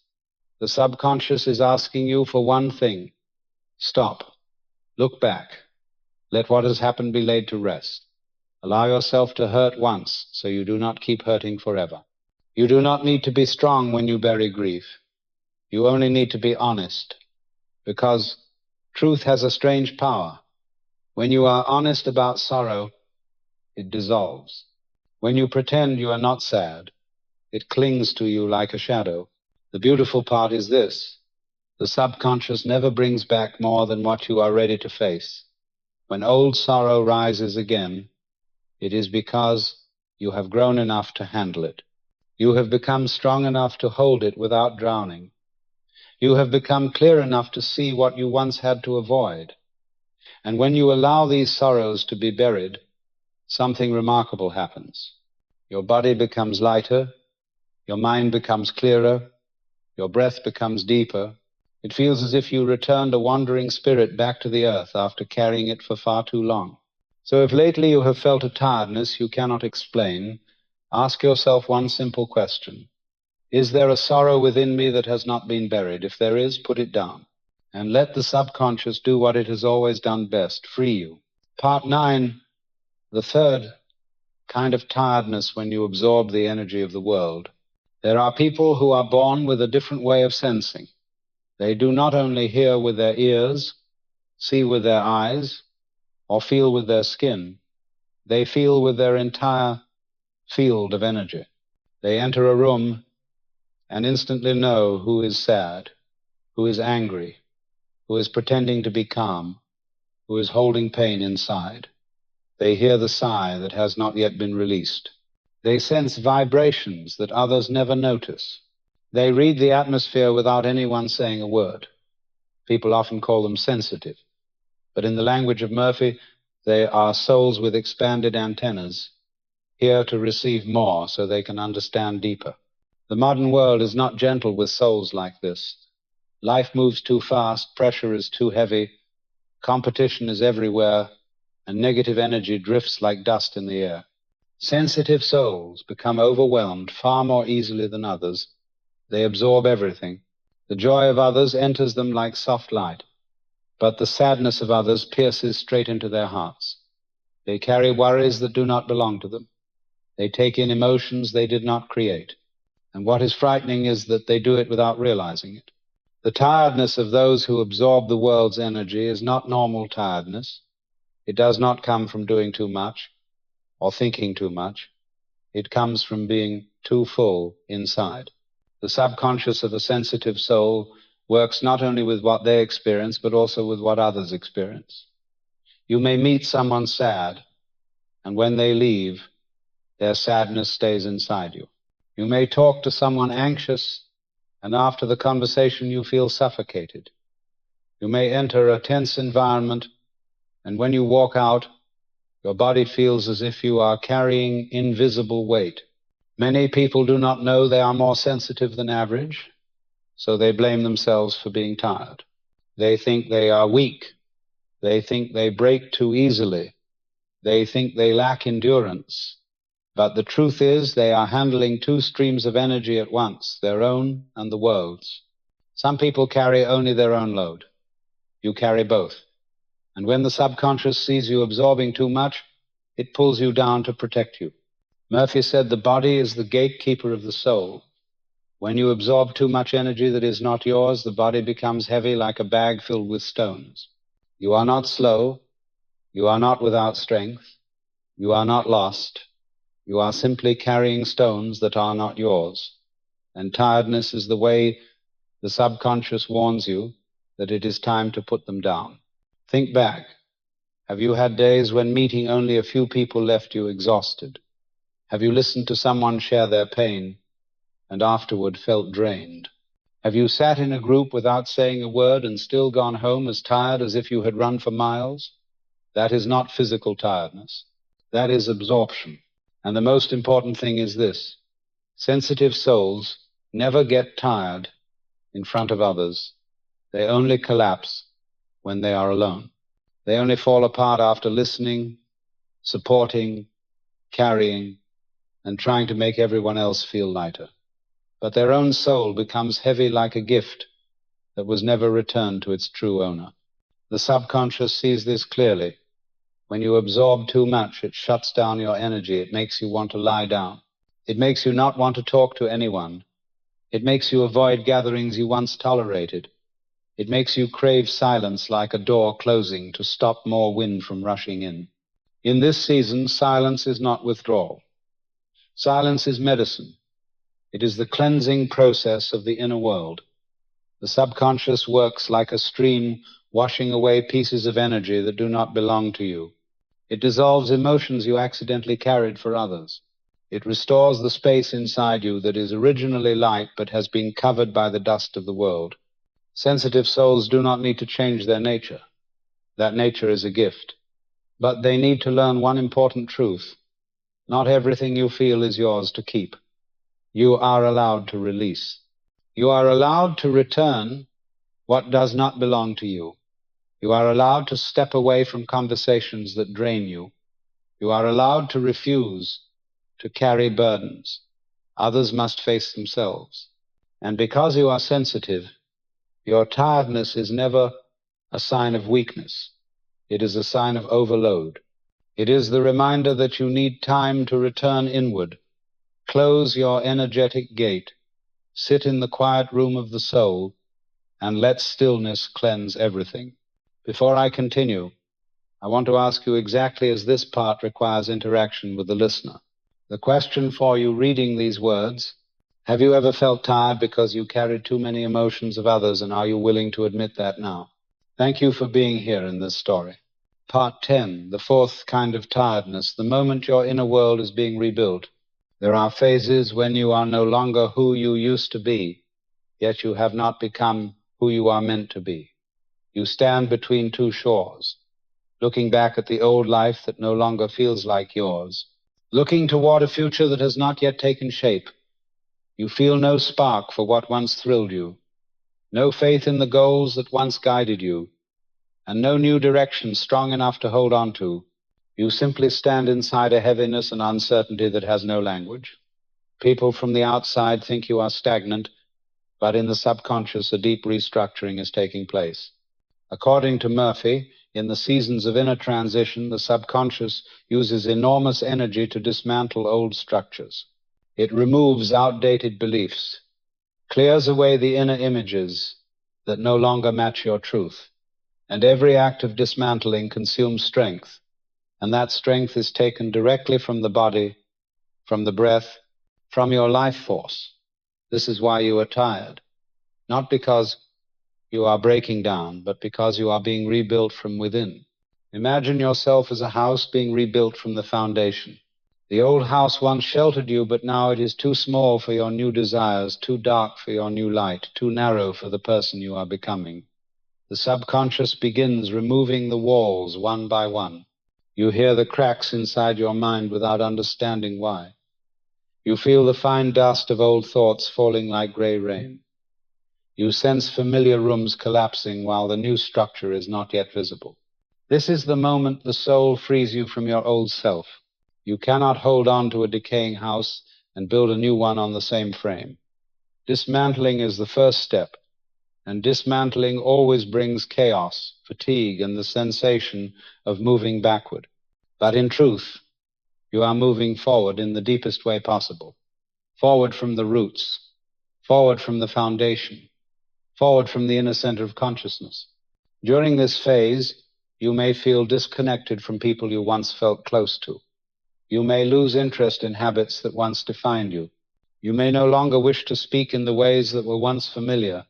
A: the subconscious is asking you for one thing. Stop. Look back. Let what has happened be laid to rest. Allow yourself to hurt once, so you do not keep hurting forever. You do not need to be strong when you bury grief. You only need to be honest, because truth has a strange power. When you are honest about sorrow, it dissolves. When you pretend you are not sad, it clings to you like a shadow. The beautiful part is this: the subconscious never brings back more than what you are ready to face. When old sorrow rises again, it is because you have grown enough to handle it. You have become strong enough to hold it without drowning. You have become clear enough to see what you once had to avoid. And when you allow these sorrows to be buried, something remarkable happens. Your body becomes lighter, your mind becomes clearer, your breath becomes deeper. It feels as if you returned a wandering spirit back to the earth after carrying it for far too long. So if lately you have felt a tiredness you cannot explain, ask yourself one simple question. Is there a sorrow within me that has not been buried? If there is, put it down. And let the subconscious do what it has always done best, free you. Part 9, the third kind of tiredness when you absorb the energy of the world. There are people who are born with a different way of sensing. They do not only hear with their ears, see with their eyes, or feel with their skin. They feel with their entire field of energy. They enter a room and instantly know who is sad, who is angry, who is pretending to be calm, who is holding pain inside. They hear the sigh that has not yet been released. They sense vibrations that others never notice. They read the atmosphere without anyone saying a word. People often call them sensitive, but in the language of Murphy, they are souls with expanded antennas, here to receive more so they can understand deeper. The modern world is not gentle with souls like this. Life moves too fast, pressure is too heavy, competition is everywhere, and negative energy drifts like dust in the air. Sensitive souls become overwhelmed far more easily than others. They absorb everything. The joy of others enters them like soft light, but the sadness of others pierces straight into their hearts. They carry worries that do not belong to them. They take in emotions they did not create. And what is frightening is that they do it without realizing it. The tiredness of those who absorb the world's energy is not normal tiredness. It does not come from doing too much or thinking too much. It comes from being too full inside. The subconscious of a sensitive soul works not only with what they experience, but also with what others experience. You may meet someone sad, and when they leave, their sadness stays inside you. You may talk to someone anxious, and after the conversation you feel suffocated. You may enter a tense environment, and when you walk out, your body feels as if you are carrying invisible weight. Many people do not know they are more sensitive than average, so they blame themselves for being tired. They think they are weak. They think they break too easily. They think they lack endurance. But the truth is they are handling two streams of energy at once, their own and the world's. Some people carry only their own load. You carry both. And when the subconscious sees you absorbing too much, it pulls you down to protect you. Murphy said the body is the gatekeeper of the soul. When you absorb too much energy that is not yours, the body becomes heavy like a bag filled with stones. You are not slow. You are not without strength. You are not lost. You are simply carrying stones that are not yours. And tiredness is the way the subconscious warns you that it is time to put them down. Think back. Have you had days when meeting only a few people left you exhausted? Have you listened to someone share their pain and afterward felt drained? Have you sat in a group without saying a word and still gone home as tired as if you had run for miles? That is not physical tiredness. That is absorption. And the most important thing is this: sensitive souls never get tired in front of others. They only collapse when they are alone. They only fall apart after listening, supporting, carrying, and trying to make everyone else feel lighter. But their own soul becomes heavy like a gift that was never returned to its true owner. The subconscious sees this clearly. When you absorb too much, it shuts down your energy. It makes you want to lie down. It makes you not want to talk to anyone. It makes you avoid gatherings you once tolerated. It makes you crave silence like a door closing to stop more wind from rushing in. In this season, silence is not withdrawal. Silence is medicine. It is the cleansing process of the inner world. The subconscious works like a stream, washing away pieces of energy that do not belong to you. It dissolves emotions you accidentally carried for others. It restores the space inside you that is originally light but has been covered by the dust of the world. Sensitive souls do not need to change their nature. That nature is a gift. But they need to learn one important truth. Not everything you feel is yours to keep. You are allowed to release. You are allowed to return what does not belong to you. You are allowed to step away from conversations that drain you. You are allowed to refuse to carry burdens. Others must face themselves. And because you are sensitive, your tiredness is never a sign of weakness. It is a sign of overload. It is the reminder that you need time to return inward. Close your energetic gate. Sit in the quiet room of the soul and let stillness cleanse everything. Before I continue, I want to ask you, exactly as this part requires interaction with the listener, the question for you reading these words: have you ever felt tired because you carried too many emotions of others, and are you willing to admit that now? Thank you for being here in this story. Part 10, the fourth kind of tiredness, the moment your inner world is being rebuilt. There are phases when you are no longer who you used to be, yet you have not become who you are meant to be. You stand between two shores, looking back at the old life that no longer feels like yours, looking toward a future that has not yet taken shape. You feel no spark for what once thrilled you, no faith in the goals that once guided you, and no new direction strong enough to hold on to. You simply stand inside a heaviness and uncertainty that has no language. People from the outside think you are stagnant, but in the subconscious, a deep restructuring is taking place. According to Murphy, in the seasons of inner transition, the subconscious uses enormous energy to dismantle old structures. It removes outdated beliefs, clears away the inner images that no longer match your truth. And every act of dismantling consumes strength, and that strength is taken directly from the body, from the breath, from your life force. This is why you are tired, not because you are breaking down, but because you are being rebuilt from within. Imagine yourself as a house being rebuilt from the foundation. The old house once sheltered you, but now it is too small for your new desires, too dark for your new light, too narrow for the person you are becoming. The subconscious begins removing the walls one by one. You hear the cracks inside your mind without understanding why. You feel the fine dust of old thoughts falling like gray rain. You sense familiar rooms collapsing while the new structure is not yet visible. This is the moment the soul frees you from your old self. You cannot hold on to a decaying house and build a new one on the same frame. Dismantling is the first step, and dismantling always brings chaos, fatigue, and the sensation of moving backward. But in truth, you are moving forward in the deepest way possible. Forward from the roots, forward from the foundation, forward from the inner center of consciousness. During this phase, you may feel disconnected from people you once felt close to. You may lose interest in habits that once defined you. You may no longer wish to speak in the ways that were once familiar.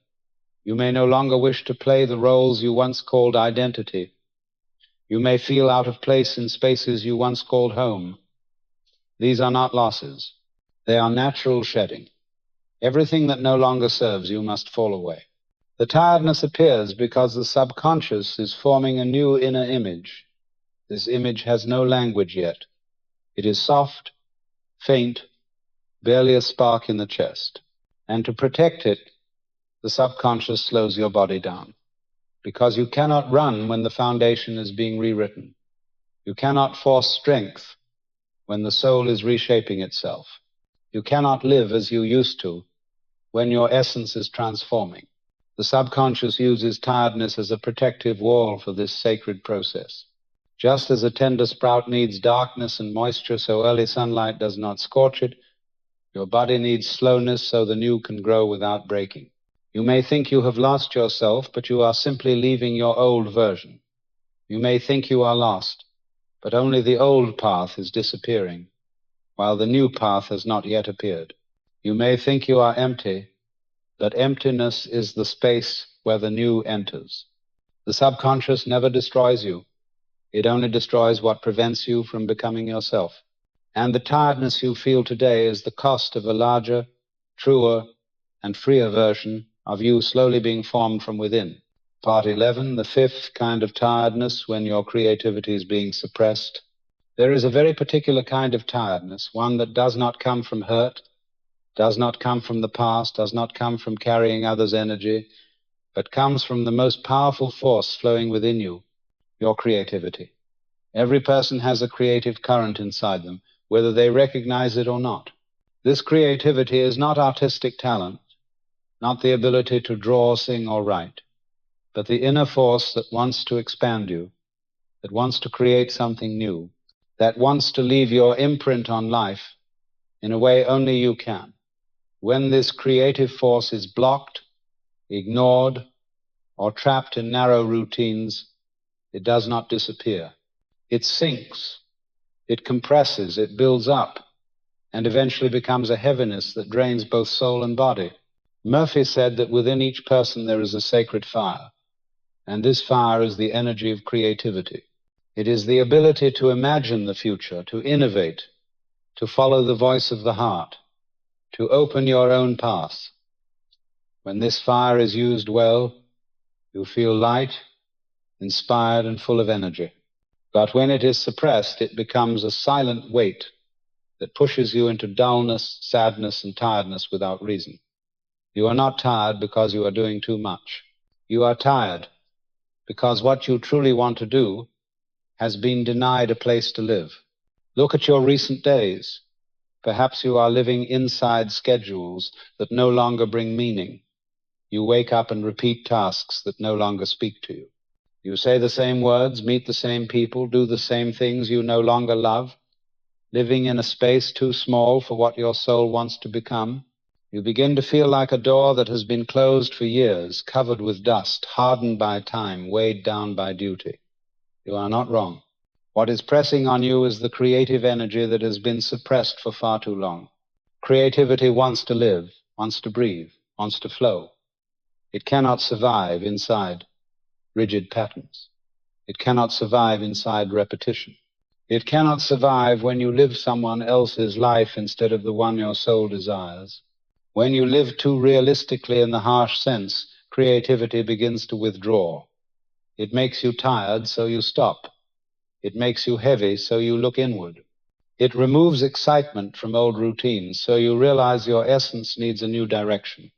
A: You may no longer wish to play the roles you once called identity. You may feel out of place in spaces you once called home. These are not losses. They are natural shedding. Everything that no longer serves you must fall away. The tiredness appears because the subconscious is forming a new inner image. This image has no language yet. It is soft, faint, barely a spark in the chest. And to protect it, the subconscious slows your body down. Because you cannot run when the foundation is being rewritten. You cannot force strength when the soul is reshaping itself. You cannot live as you used to when your essence is transforming. The subconscious uses tiredness as a protective wall for this sacred process. Just as a tender sprout needs darkness and moisture so early sunlight does not scorch it, your body needs slowness so the new can grow without breaking. You may think you have lost yourself, but you are simply leaving your old version. You may think you are lost, but only the old path is disappearing, while the new path has not yet appeared. You may think you are empty, but emptiness is the space where the new enters. The subconscious never destroys you. It only destroys what prevents you from becoming yourself. And the tiredness you feel today is the cost of a larger, truer, and freer version of you slowly being formed from within. Part 11, the fifth kind of tiredness when your creativity is being suppressed. There is a very particular kind of tiredness, one that does not come from hurt, does not come from the past, does not come from carrying others' energy, but comes from the most powerful force flowing within you, your creativity. Every person has a creative current inside them, whether they recognize it or not. This creativity is not artistic talent, not the ability to draw, sing, or write, but the inner force that wants to expand you, that wants to create something new, that wants to leave your imprint on life in a way only you can. When this creative force is blocked, ignored, or trapped in narrow routines, it does not disappear. It sinks, it compresses, it builds up, and eventually becomes a heaviness that drains both soul and body. Murphy said that within each person there is a sacred fire, and this fire is the energy of creativity. It is the ability to imagine the future, to innovate, to follow the voice of the heart, to open your own path. When this fire is used well, you feel light, inspired, and full of energy. But when it is suppressed, it becomes a silent weight that pushes you into dullness, sadness, and tiredness without reason. You are not tired because you are doing too much. You are tired because what you truly want to do has been denied a place to live. Look at your recent days. Perhaps you are living inside schedules that no longer bring meaning. You wake up and repeat tasks that no longer speak to you. You say the same words, meet the same people, do the same things you no longer love, living in a space too small for what your soul wants to become. You begin to feel like a door that has been closed for years, covered with dust, hardened by time, weighed down by duty. You are not wrong. What is pressing on you is the creative energy that has been suppressed for far too long. Creativity wants to live, wants to breathe, wants to flow. It cannot survive inside rigid patterns. It cannot survive inside repetition. It cannot survive when you live someone else's life instead of the one your soul desires. When you live too realistically in the harsh sense, creativity begins to withdraw. It makes you tired, so you stop. It makes you heavy, so you look inward. It removes excitement from old routines, so you realize your essence needs a new direction.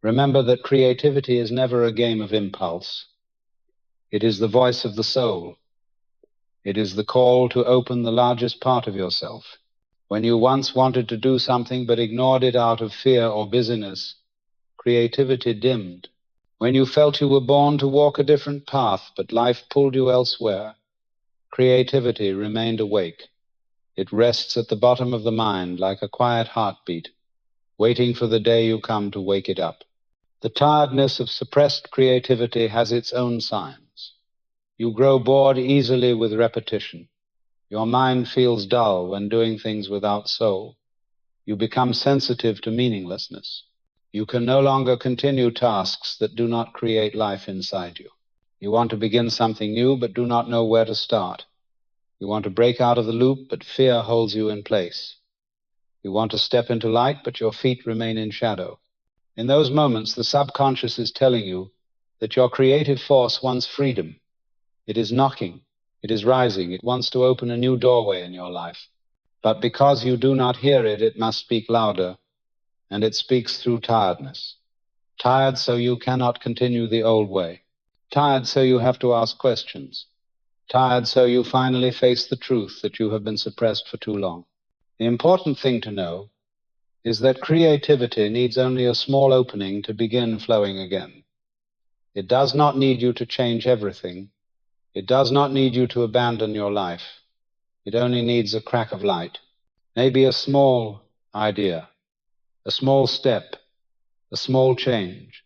A: Remember that creativity is never a game of impulse. It is the voice of the soul. It is the call to open the largest part of yourself. When you once wanted to do something but ignored it out of fear or busyness, creativity dimmed. When you felt you were born to walk a different path, but life pulled you elsewhere, creativity remained awake. It rests at the bottom of the mind like a quiet heartbeat, waiting for the day you come to wake it up. The tiredness of suppressed creativity has its own signs. You grow bored easily with repetition. Your mind feels dull when doing things without soul. You become sensitive to meaninglessness. You can no longer continue tasks that do not create life inside you. You want to begin something new but do not know where to start. You want to break out of the loop, but fear holds you in place. You want to step into light, but your feet remain in shadow. In those moments, the subconscious is telling you that your creative force wants freedom. It is knocking. It is rising. It wants to open a new doorway in your life. But because you do not hear it, it must speak louder, and it speaks through tiredness. Tired so you cannot continue the old way. Tired so you have to ask questions. Tired so you finally face the truth that you have been suppressed for too long. The important thing to know is that creativity needs only a small opening to begin flowing again. It does not need you to change everything. It does not need you to abandon your life. It only needs a crack of light. Maybe a small idea, a small step, a small change,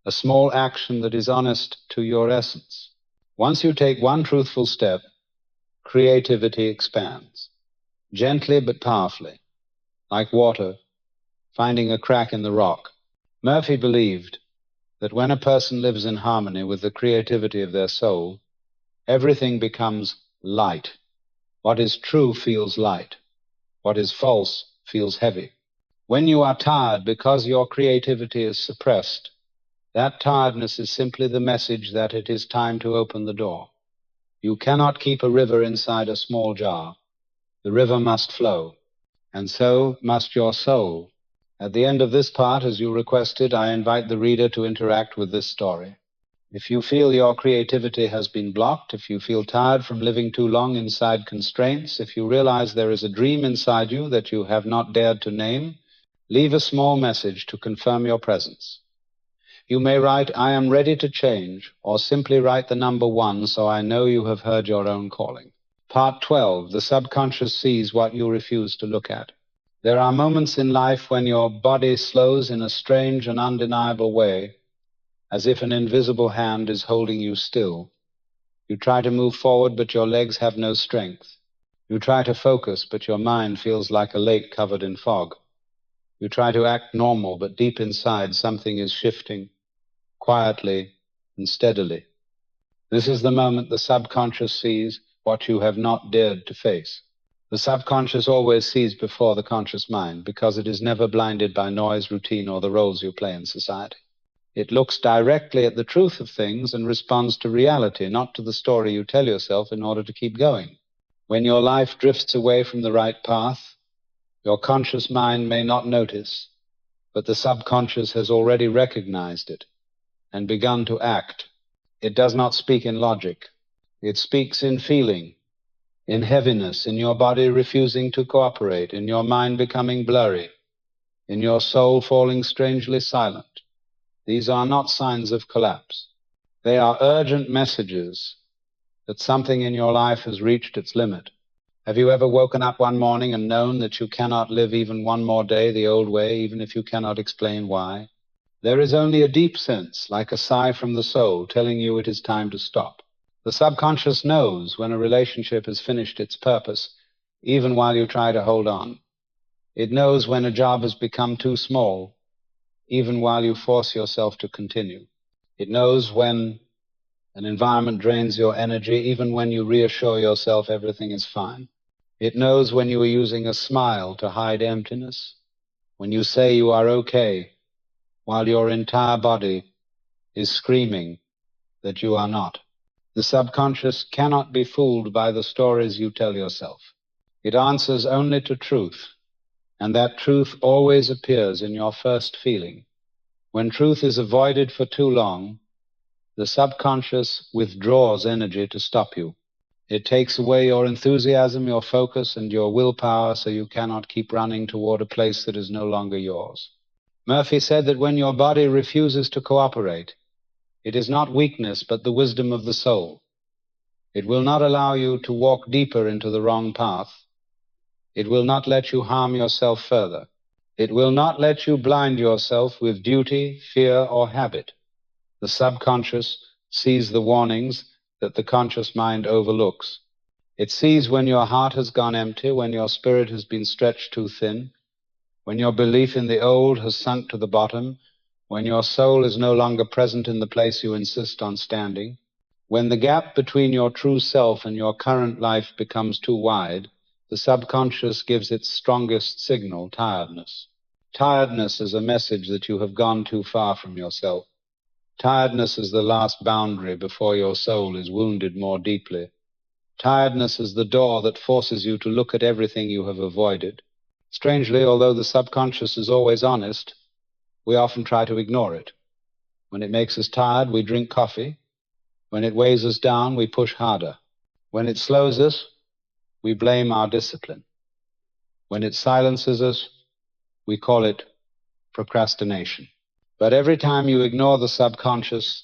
A: a small action that is honest to your essence. Once you take one truthful step, creativity expands, gently but powerfully, like water finding a crack in the rock. Murphy believed that when a person lives in harmony with the creativity of their soul, everything becomes light. What is true feels light. What is false feels heavy. When you are tired because your creativity is suppressed, that tiredness is simply the message that it is time to open the door. You cannot keep a river inside a small jar. The river must flow, and so must your soul. At the end of this part, as you requested, I invite the reader to interact with this story. If you feel your creativity has been blocked, if you feel tired from living too long inside constraints, if you realize there is a dream inside you that you have not dared to name, leave a small message to confirm your presence. You may write, "I am ready to change," or simply write the number 1 so I know you have heard your own calling. Part 12, the subconscious sees what you refuse to look at. There are moments in life when your body slows in a strange and undeniable way, as if an invisible hand is holding you still. You try to move forward, but your legs have no strength. You try to focus, but your mind feels like a lake covered in fog. You try to act normal, but deep inside something is shifting, quietly and steadily. This is the moment the subconscious sees what you have not dared to face. The subconscious always sees before the conscious mind because it is never blinded by noise, routine, or the roles you play in society. It looks directly at the truth of things and responds to reality, not to the story you tell yourself in order to keep going. When your life drifts away from the right path, your conscious mind may not notice, but the subconscious has already recognized it and begun to act. It does not speak in logic. It speaks in feeling, in heaviness, in your body refusing to cooperate, in your mind becoming blurry, in your soul falling strangely silent. These are not signs of collapse. They are urgent messages that something in your life has reached its limit. Have you ever woken up one morning and known that you cannot live even one more day the old way, even if you cannot explain why? There is only a deep sense, like a sigh from the soul, telling you it is time to stop. The subconscious knows when a relationship has finished its purpose, even while you try to hold on. It knows when a job has become too small, even while you force yourself to continue. It knows when an environment drains your energy, even when you reassure yourself everything is fine. It knows when you are using a smile to hide emptiness, when you say you are okay, while your entire body is screaming that you are not. The subconscious cannot be fooled by the stories you tell yourself. It answers only to truth, and that truth always appears in your first feeling. When truth is avoided for too long, the subconscious withdraws energy to stop you. It takes away your enthusiasm, your focus, and your willpower so you cannot keep running toward a place that is no longer yours. Murphy said that when your body refuses to cooperate, it is not weakness, but the wisdom of the soul. It will not allow you to walk deeper into the wrong path. It will not let you harm yourself further. It will not let you blind yourself with duty, fear, or habit. The subconscious sees the warnings that the conscious mind overlooks. It sees when your heart has gone empty, when your spirit has been stretched too thin, when your belief in the old has sunk to the bottom, when your soul is no longer present in the place you insist on standing, when the gap between your true self and your current life becomes too wide, The subconscious gives its strongest signal, tiredness. Tiredness is a message that you have gone too far from yourself. Tiredness is the last boundary before your soul is wounded more deeply. Tiredness is the door that forces you to look at everything you have avoided. Strangely, although the subconscious is always honest, we often try to ignore it. When it makes us tired, we drink coffee. When it weighs us down, we push harder. When it slows us, we blame our discipline. When it silences us, we call it procrastination. But every time you ignore the subconscious,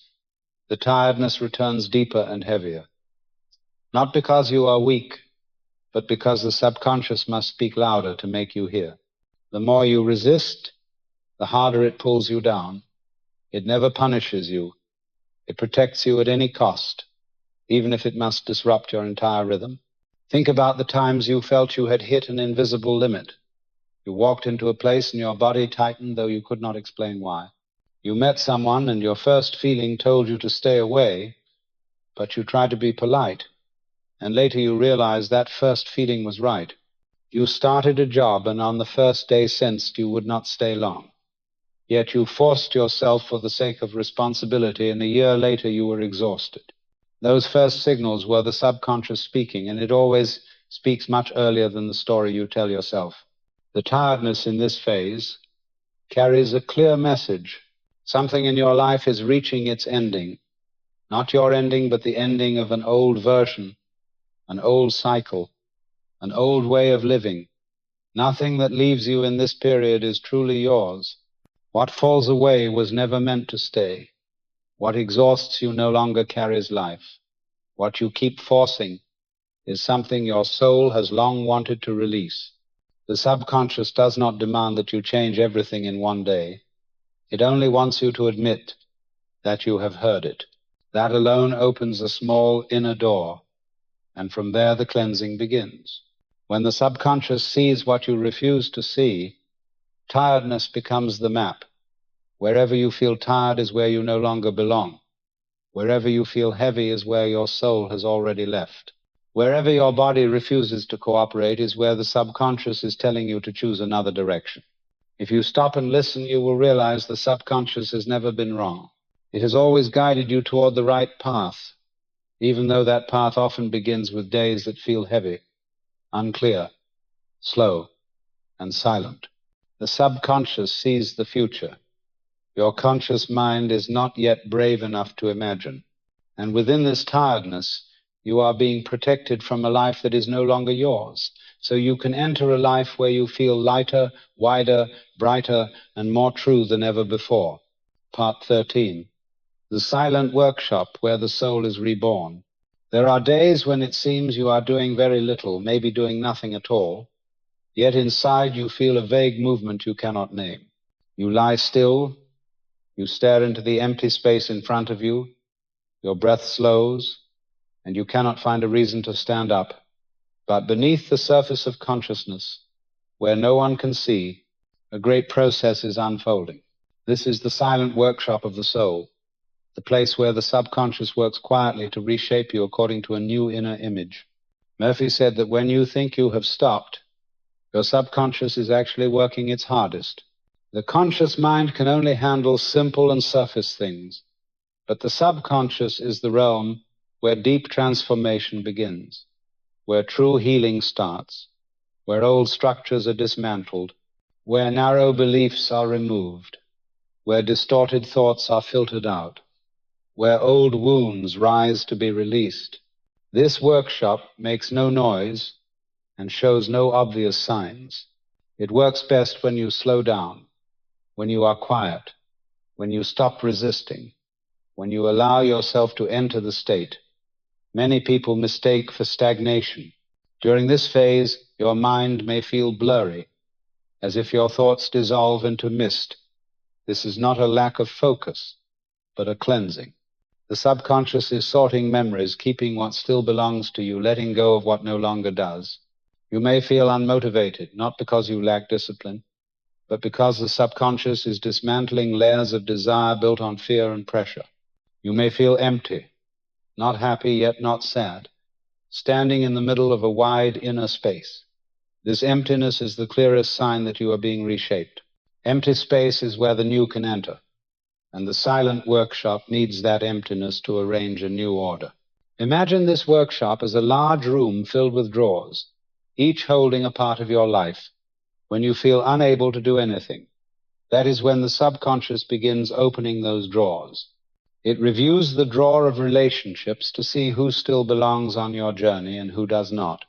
A: the tiredness returns deeper and heavier. Not because you are weak, but because the subconscious must speak louder to make you hear. The more you resist, the harder it pulls you down. It never punishes you. It protects you at any cost, even if it must disrupt your entire rhythm. Think about the times you felt you had hit an invisible limit. You walked into a place and your body tightened, though you could not explain why. You met someone and your first feeling told you to stay away, but you tried to be polite, and later you realized that first feeling was right. You started a job and on the first day sensed you would not stay long. Yet you forced yourself for the sake of responsibility, and a year later you were exhausted. Those first signals were the subconscious speaking, and it always speaks much earlier than the story you tell yourself. The tiredness in this phase carries a clear message. Something in your life is reaching its ending. Not your ending, but the ending of an old version, an old cycle, an old way of living. Nothing that leaves you in this period is truly yours. What falls away was never meant to stay. What exhausts you no longer carries life. What you keep forcing is something your soul has long wanted to release. The subconscious does not demand that you change everything in one day. It only wants you to admit that you have heard it. That alone opens a small inner door, and from there the cleansing begins. When the subconscious sees what you refuse to see, tiredness becomes the map. Wherever you feel tired is where you no longer belong. Wherever you feel heavy is where your soul has already left. Wherever your body refuses to cooperate is where the subconscious is telling you to choose another direction. If you stop and listen, you will realize the subconscious has never been wrong. It has always guided you toward the right path, even though that path often begins with days that feel heavy, unclear, slow, and silent. The subconscious sees the future. Your conscious mind is not yet brave enough to imagine. And within this tiredness, you are being protected from a life that is no longer yours. So you can enter a life where you feel lighter, wider, brighter, and more true than ever before. Part 13. The silent workshop where the soul is reborn. There are days when it seems you are doing very little, maybe doing nothing at all, yet inside you feel a vague movement you cannot name. You lie still, you stare into the empty space in front of you, your breath slows, and you cannot find a reason to stand up. But beneath the surface of consciousness, where no one can see, a great process is unfolding. This is the silent workshop of the soul, the place where the subconscious works quietly to reshape you according to a new inner image. Murphy said that when you think you have stopped, your subconscious is actually working its hardest. The conscious mind can only handle simple and surface things, but the subconscious is the realm where deep transformation begins, where true healing starts, where old structures are dismantled, where narrow beliefs are removed, where distorted thoughts are filtered out, where old wounds rise to be released. This workshop makes no noise and shows no obvious signs. It works best when you slow down, when you are quiet, when you stop resisting, when you allow yourself to enter the state. Many people mistake for stagnation. During this phase, your mind may feel blurry, as if your thoughts dissolve into mist. This is not a lack of focus, but a cleansing. The subconscious is sorting memories, keeping what still belongs to you, letting go of what no longer does. You may feel unmotivated, not because you lack discipline, but because the subconscious is dismantling layers of desire built on fear and pressure. You may feel empty, not happy yet not sad, standing in the middle of a wide inner space. This emptiness is the clearest sign that you are being reshaped. Empty space is where the new can enter, and the silent workshop needs that emptiness to arrange a new order. Imagine this workshop as a large room filled with drawers, each holding a part of your life. When you feel unable to do anything, that is when the subconscious begins opening those drawers. It reviews the drawer of relationships to see who still belongs on your journey and who does not.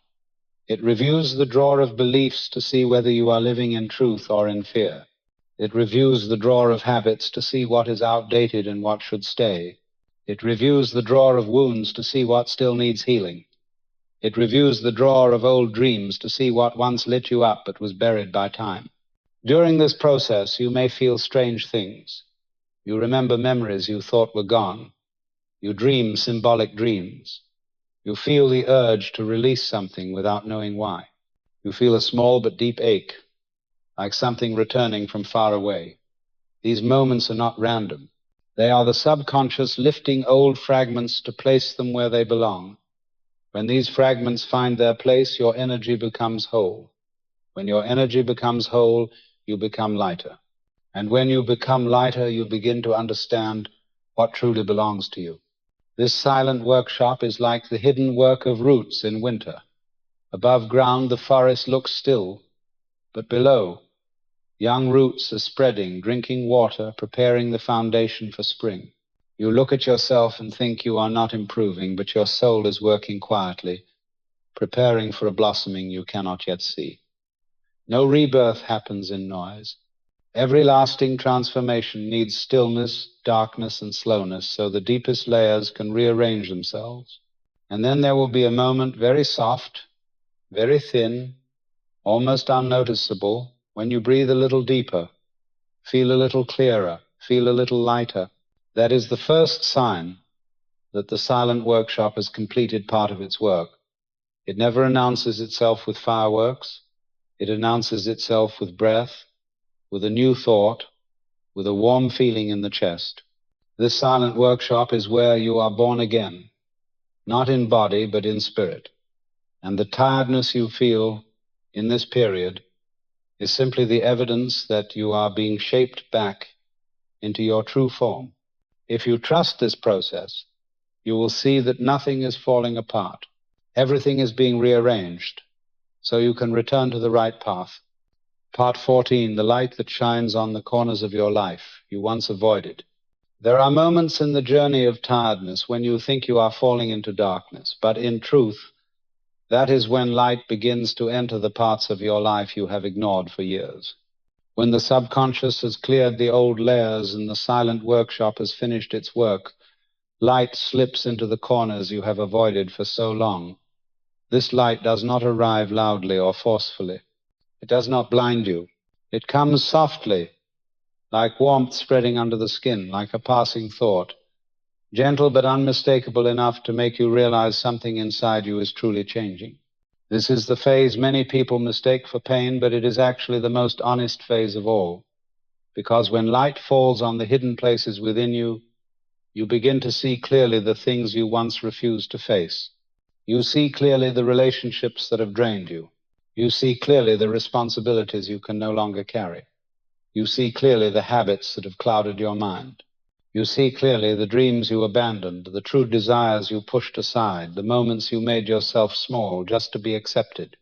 A: It reviews the drawer of beliefs to see whether you are living in truth or in fear. It reviews the drawer of habits to see what is outdated and what should stay. It reviews the drawer of wounds to see what still needs healing. It reviews the drawer of old dreams to see what once lit you up but was buried by time. During this process, you may feel strange things. You remember memories you thought were gone. You dream symbolic dreams. You feel the urge to release something without knowing why. You feel a small but deep ache, like something returning from far away. These moments are not random. They are the subconscious lifting old fragments to place them where they belong. When these fragments find their place, your energy becomes whole. When your energy becomes whole, you become lighter. And when you become lighter, you begin to understand what truly belongs to you. This silent workshop is like the hidden work of roots in winter. Above ground, the forest looks still, but below, young roots are spreading, drinking water, preparing the foundation for spring. You look at yourself and think you are not improving, but your soul is working quietly, preparing for a blossoming you cannot yet see. No rebirth happens in noise. Every lasting transformation needs stillness, darkness, and slowness so the deepest layers can rearrange themselves. And then there will be a moment very soft, very thin, almost unnoticeable, when you breathe a little deeper, feel a little clearer, feel a little lighter. That is the first sign that the silent workshop has completed part of its work. It never announces itself with fireworks. It announces itself with breath, with a new thought, with a warm feeling in the chest. This silent workshop is where you are born again, not in body, but in spirit. And the tiredness you feel in this period is simply the evidence that you are being shaped back into your true form. If you trust this process, you will see that nothing is falling apart. Everything is being rearranged, so you can return to the right path. Part 14, the light that shines on the corners of your life you once avoided. There are moments in the journey of tiredness when you think you are falling into darkness, but in truth, that is when light begins to enter the parts of your life you have ignored for years. When the subconscious has cleared the old layers and the silent workshop has finished its work, light slips into the corners you have avoided for so long. This light does not arrive loudly or forcefully. It does not blind you. It comes softly, like warmth spreading under the skin, like a passing thought, gentle but unmistakable enough to make you realize something inside you is truly changing. This is the phase many people mistake for pain, but it is actually the most honest phase of all, because when light falls on the hidden places within you, you begin to see clearly the things you once refused to face. You see clearly the relationships that have drained you. You see clearly the responsibilities you can no longer carry. You see clearly the habits that have clouded your mind. You see clearly the dreams you abandoned, the true desires you pushed aside, the moments you made yourself small just to be accepted.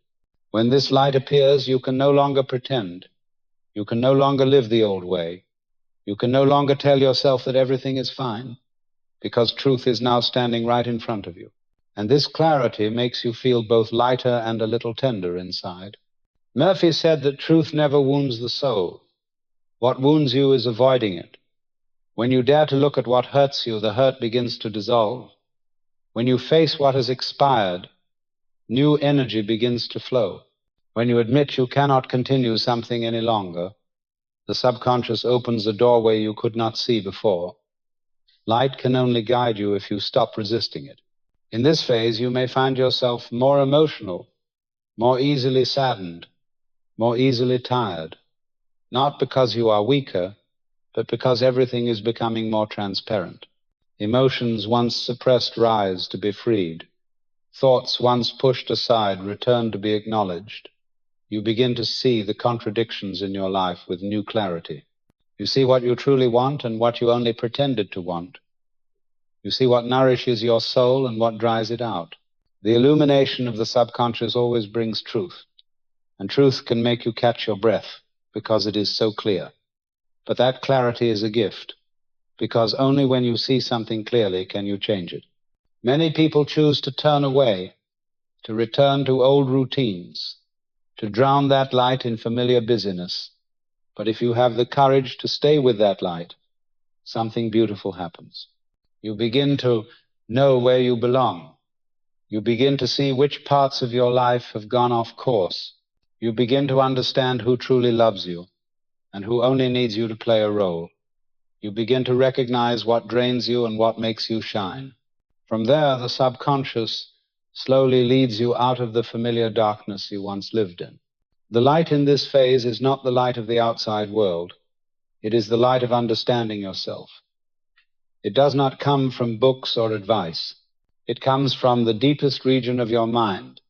A: When this light appears, you can no longer pretend. You can no longer live the old way. You can no longer tell yourself that everything is fine, because truth is now standing right in front of you. And this clarity makes you feel both lighter and a little tender inside. Murphy said that truth never wounds the soul. What wounds you is avoiding it. When you dare to look at what hurts you, the hurt begins to dissolve. When you face what has expired, new energy begins to flow. When you admit you cannot continue something any longer, the subconscious opens a doorway you could not see before. Light can only guide you if you stop resisting it. In this phase, you may find yourself more emotional, more easily saddened, more easily tired, not because you are weaker, but because everything is becoming more transparent. Emotions once suppressed rise to be freed. Thoughts once pushed aside return to be acknowledged. you begin to see the contradictions in your life with new clarity. You see what you truly want and what you only pretended to want. You see what nourishes your soul and what dries it out. The illumination of the subconscious always brings truth, and truth can make you catch your breath because it is so clear. But that clarity is a gift, because only when you see something clearly can you change it. Many people choose to turn away, to return to old routines, to drown that light in familiar busyness. But if you have the courage to stay with that light, something beautiful happens. You begin to know where you belong. You begin to see which parts of your life have gone off course. You begin to understand who truly loves you and who only needs you to play a role. You begin to recognize what drains you and what makes you shine. From there, the subconscious slowly leads you out of the familiar darkness you once lived in. The light in this phase is not the light of the outside world. It is the light of understanding yourself. It does not come from books or advice. It comes from the deepest region of your mind,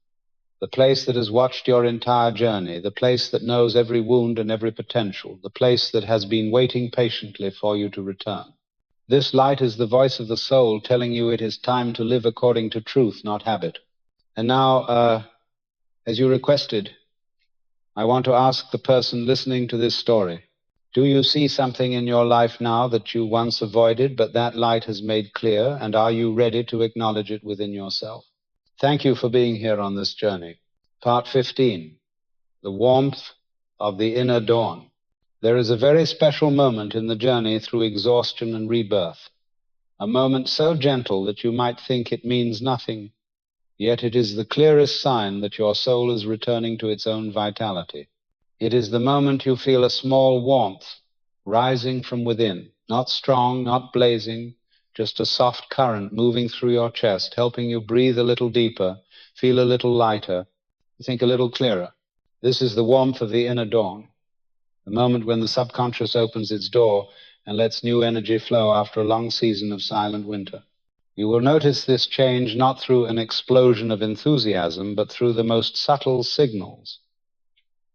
A: the place that has watched your entire journey, the place that knows every wound and every potential, the place that has been waiting patiently for you to return. This light is the voice of the soul telling you it is time to live according to truth, not habit. And now, as you requested, I want to ask the person listening to this story, do you see something in your life now that you once avoided, but that light has made clear, and are you ready to acknowledge it within yourself? Thank you for being here on this journey. Part 15, the warmth of the inner dawn. There is a very special moment in the journey through exhaustion and rebirth, a moment so gentle that you might think it means nothing, yet it is the clearest sign that your soul is returning to its own vitality. It is the moment you feel a small warmth rising from within, not strong, not blazing, just a soft current moving through your chest, helping you breathe a little deeper, feel a little lighter, think a little clearer. This is the warmth of the inner dawn, the moment when the subconscious opens its door and lets new energy flow after a long season of silent winter. You will notice this change not through an explosion of enthusiasm, but through the most subtle signals.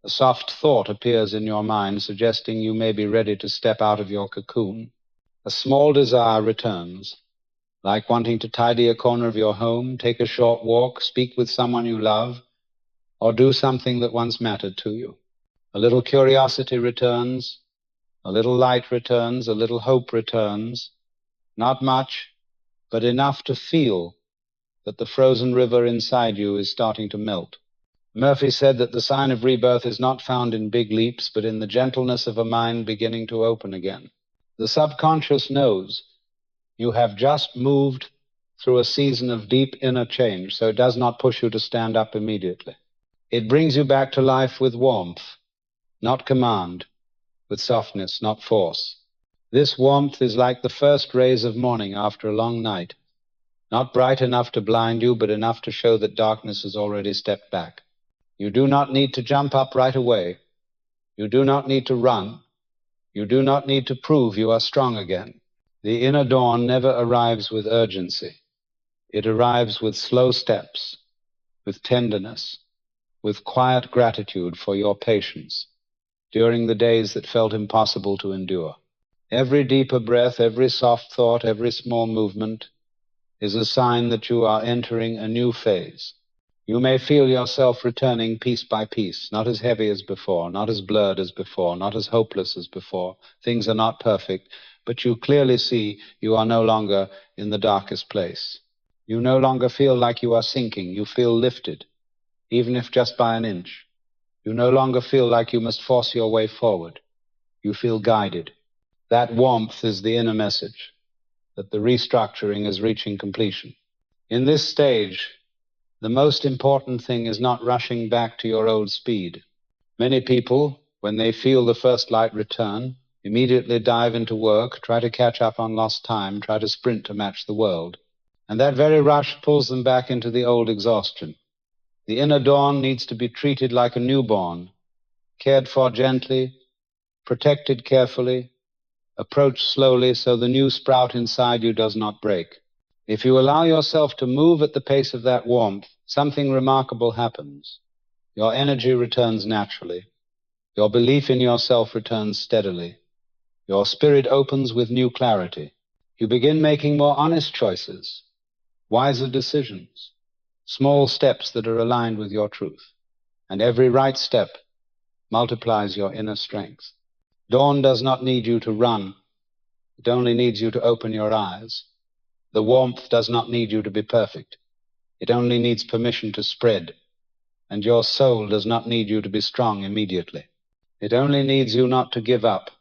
A: A soft thought appears in your mind, suggesting you may be ready to step out of your cocoon. A small desire returns, like wanting to tidy a corner of your home, take a short walk, speak with someone you love, or do something that once mattered to you. A little curiosity returns, a little light returns, a little hope returns. Not much, but enough to feel that the frozen river inside you is starting to melt. Murphy said that the sign of rebirth is not found in big leaps, but in the gentleness of a mind beginning to open again. The subconscious knows you have just moved through a season of deep inner change, so it does not push you to stand up immediately. It brings you back to life with warmth, not command, with softness, not force. This warmth is like the first rays of morning after a long night, not bright enough to blind you, but enough to show that darkness has already stepped back. You do not need to jump up right away. You do not need to run. You do not need to prove you are strong again. The inner dawn never arrives with urgency. It arrives with slow steps, with tenderness, with quiet gratitude for your patience during the days that felt impossible to endure. Every deeper breath, every soft thought, every small movement is a sign that you are entering a new phase. You may feel yourself returning piece by piece, not as heavy as before, not as blurred as before, not as hopeless as before. Things are not perfect, but you clearly see you are no longer in the darkest place. You no longer feel like you are sinking. You feel lifted, even if just by an inch. You no longer feel like you must force your way forward. You feel guided. That warmth is the inner message that the restructuring is reaching completion. In this stage, the most important thing is not rushing back to your old speed. Many people, when they feel the first light return, immediately dive into work, try to catch up on lost time, try to sprint to match the world. And that very rush pulls them back into the old exhaustion. The inner dawn needs to be treated like a newborn, cared for gently, protected carefully, approached slowly so the new sprout inside you does not break. If you allow yourself to move at the pace of that warmth, something remarkable happens. Your energy returns naturally. Your belief in yourself returns steadily. Your spirit opens with new clarity. You begin making more honest choices, wiser decisions, small steps that are aligned with your truth. And every right step multiplies your inner strength. Dawn does not need you to run. It only needs you to open your eyes. The warmth does not need you to be perfect. It only needs permission to spread. And your soul does not need you to be strong immediately. It only needs you not to give up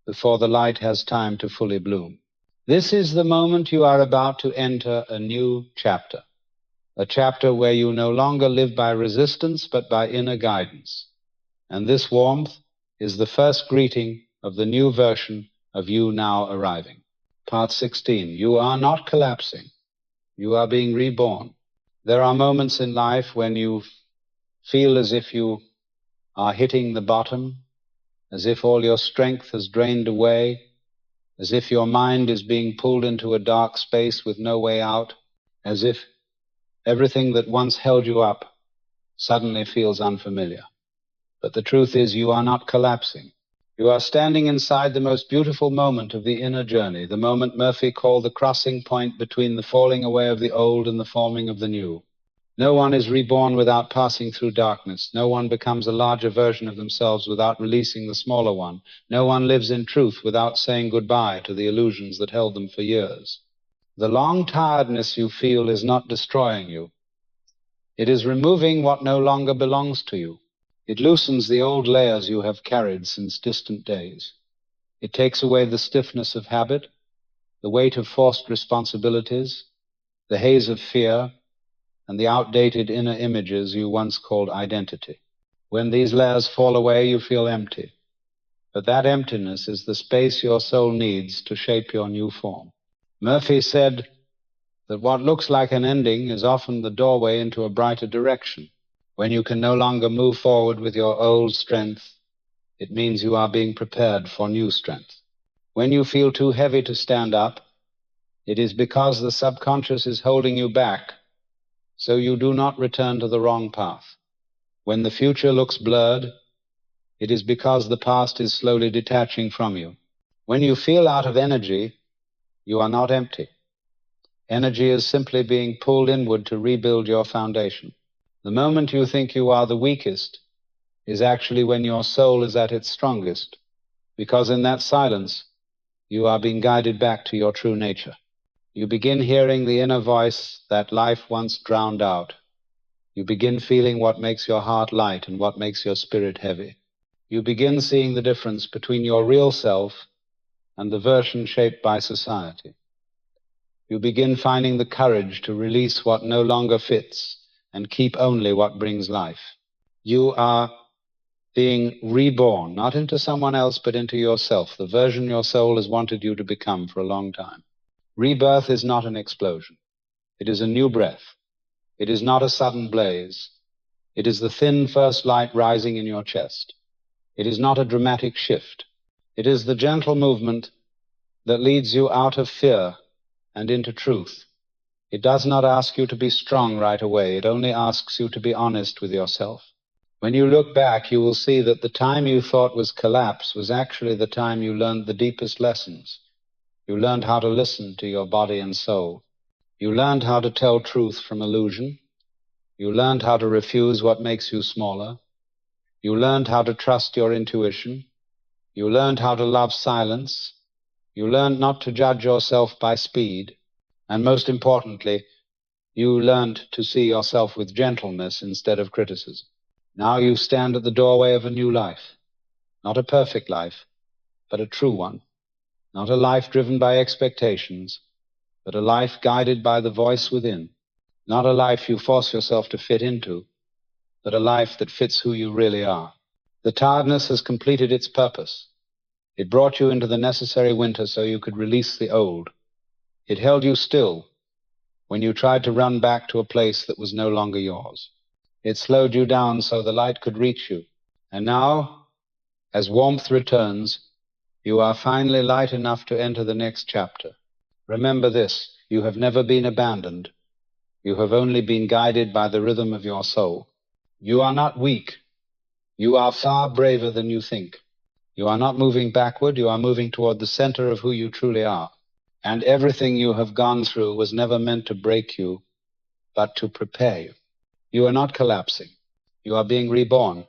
A: before the light has time to fully bloom. This is the moment you are about to enter a new chapter, a chapter where you no longer live by resistance but by inner guidance. And this warmth is the first greeting of the new version of you now arriving. Part 16. You are not collapsing. You are being reborn. There are moments in life when you feel as if you are hitting the bottom, as if all your strength has drained away, as if your mind is being pulled into a dark space with no way out, as if everything that once held you up suddenly feels unfamiliar. But the truth is, you are not collapsing. You are standing inside the most beautiful moment of the inner journey, the moment Murphy called the crossing point between the falling away of the old and the forming of the new. No one is reborn without passing through darkness. No one becomes a larger version of themselves without releasing the smaller one. No one lives in truth without saying goodbye to the illusions that held them for years. The long tiredness you feel is not destroying you. It is removing what no longer belongs to you. It loosens the old layers you have carried since distant days. It takes away the stiffness of habit, the weight of forced responsibilities, the haze of fear, and the outdated inner images you once called identity. When these layers fall away, you feel empty. But that emptiness is the space your soul needs to shape your new form. Murphy said that what looks like an ending is often the doorway into a brighter direction. When you can no longer move forward with your old strength, it means you are being prepared for new strength. When you feel too heavy to stand up, it is because the subconscious is holding you back, so you do not return to the wrong path. When the future looks blurred, it is because the past is slowly detaching from you. When you feel out of energy, you are not empty. Energy is simply being pulled inward to rebuild your foundation. The moment you think you are the weakest is actually when your soul is at its strongest, because in that silence, you are being guided back to your true nature. You begin hearing the inner voice that life once drowned out. You begin feeling what makes your heart light and what makes your spirit heavy. You begin seeing the difference between your real self and the version shaped by society. You begin finding the courage to release what no longer fits and keep only what brings life. You are being reborn, not into someone else, but into yourself, the version your soul has wanted you to become for a long time. Rebirth is not an explosion. It is a new breath. It is not a sudden blaze. It is the thin first light rising in your chest. It is not a dramatic shift. It is the gentle movement that leads you out of fear and into truth. It does not ask you to be strong right away. It only asks you to be honest with yourself. When you look back, you will see that the time you thought was collapse was actually the time you learned the deepest lessons. You learned how to listen to your body and soul. You learned how to tell truth from illusion. You learned how to refuse what makes you smaller. You learned how to trust your intuition. You learned how to love silence. You learned not to judge yourself by speed. And most importantly, you learned to see yourself with gentleness instead of criticism. Now you stand at the doorway of a new life. Not a perfect life, but a true one. Not a life driven by expectations, but a life guided by the voice within. Not a life you force yourself to fit into, but a life that fits who you really are. The tiredness has completed its purpose. It brought you into the necessary winter so you could release the old. It held you still when you tried to run back to a place that was no longer yours. It slowed you down so the light could reach you. And now, as warmth returns, you are finally light enough to enter the next chapter. Remember this, you have never been abandoned. You have only been guided by the rhythm of your soul. You are not weak. You are far braver than you think. You are not moving backward, you are moving toward the center of who you truly are. And everything you have gone through was never meant to break you, but to prepare you. You are not collapsing. You are being reborn.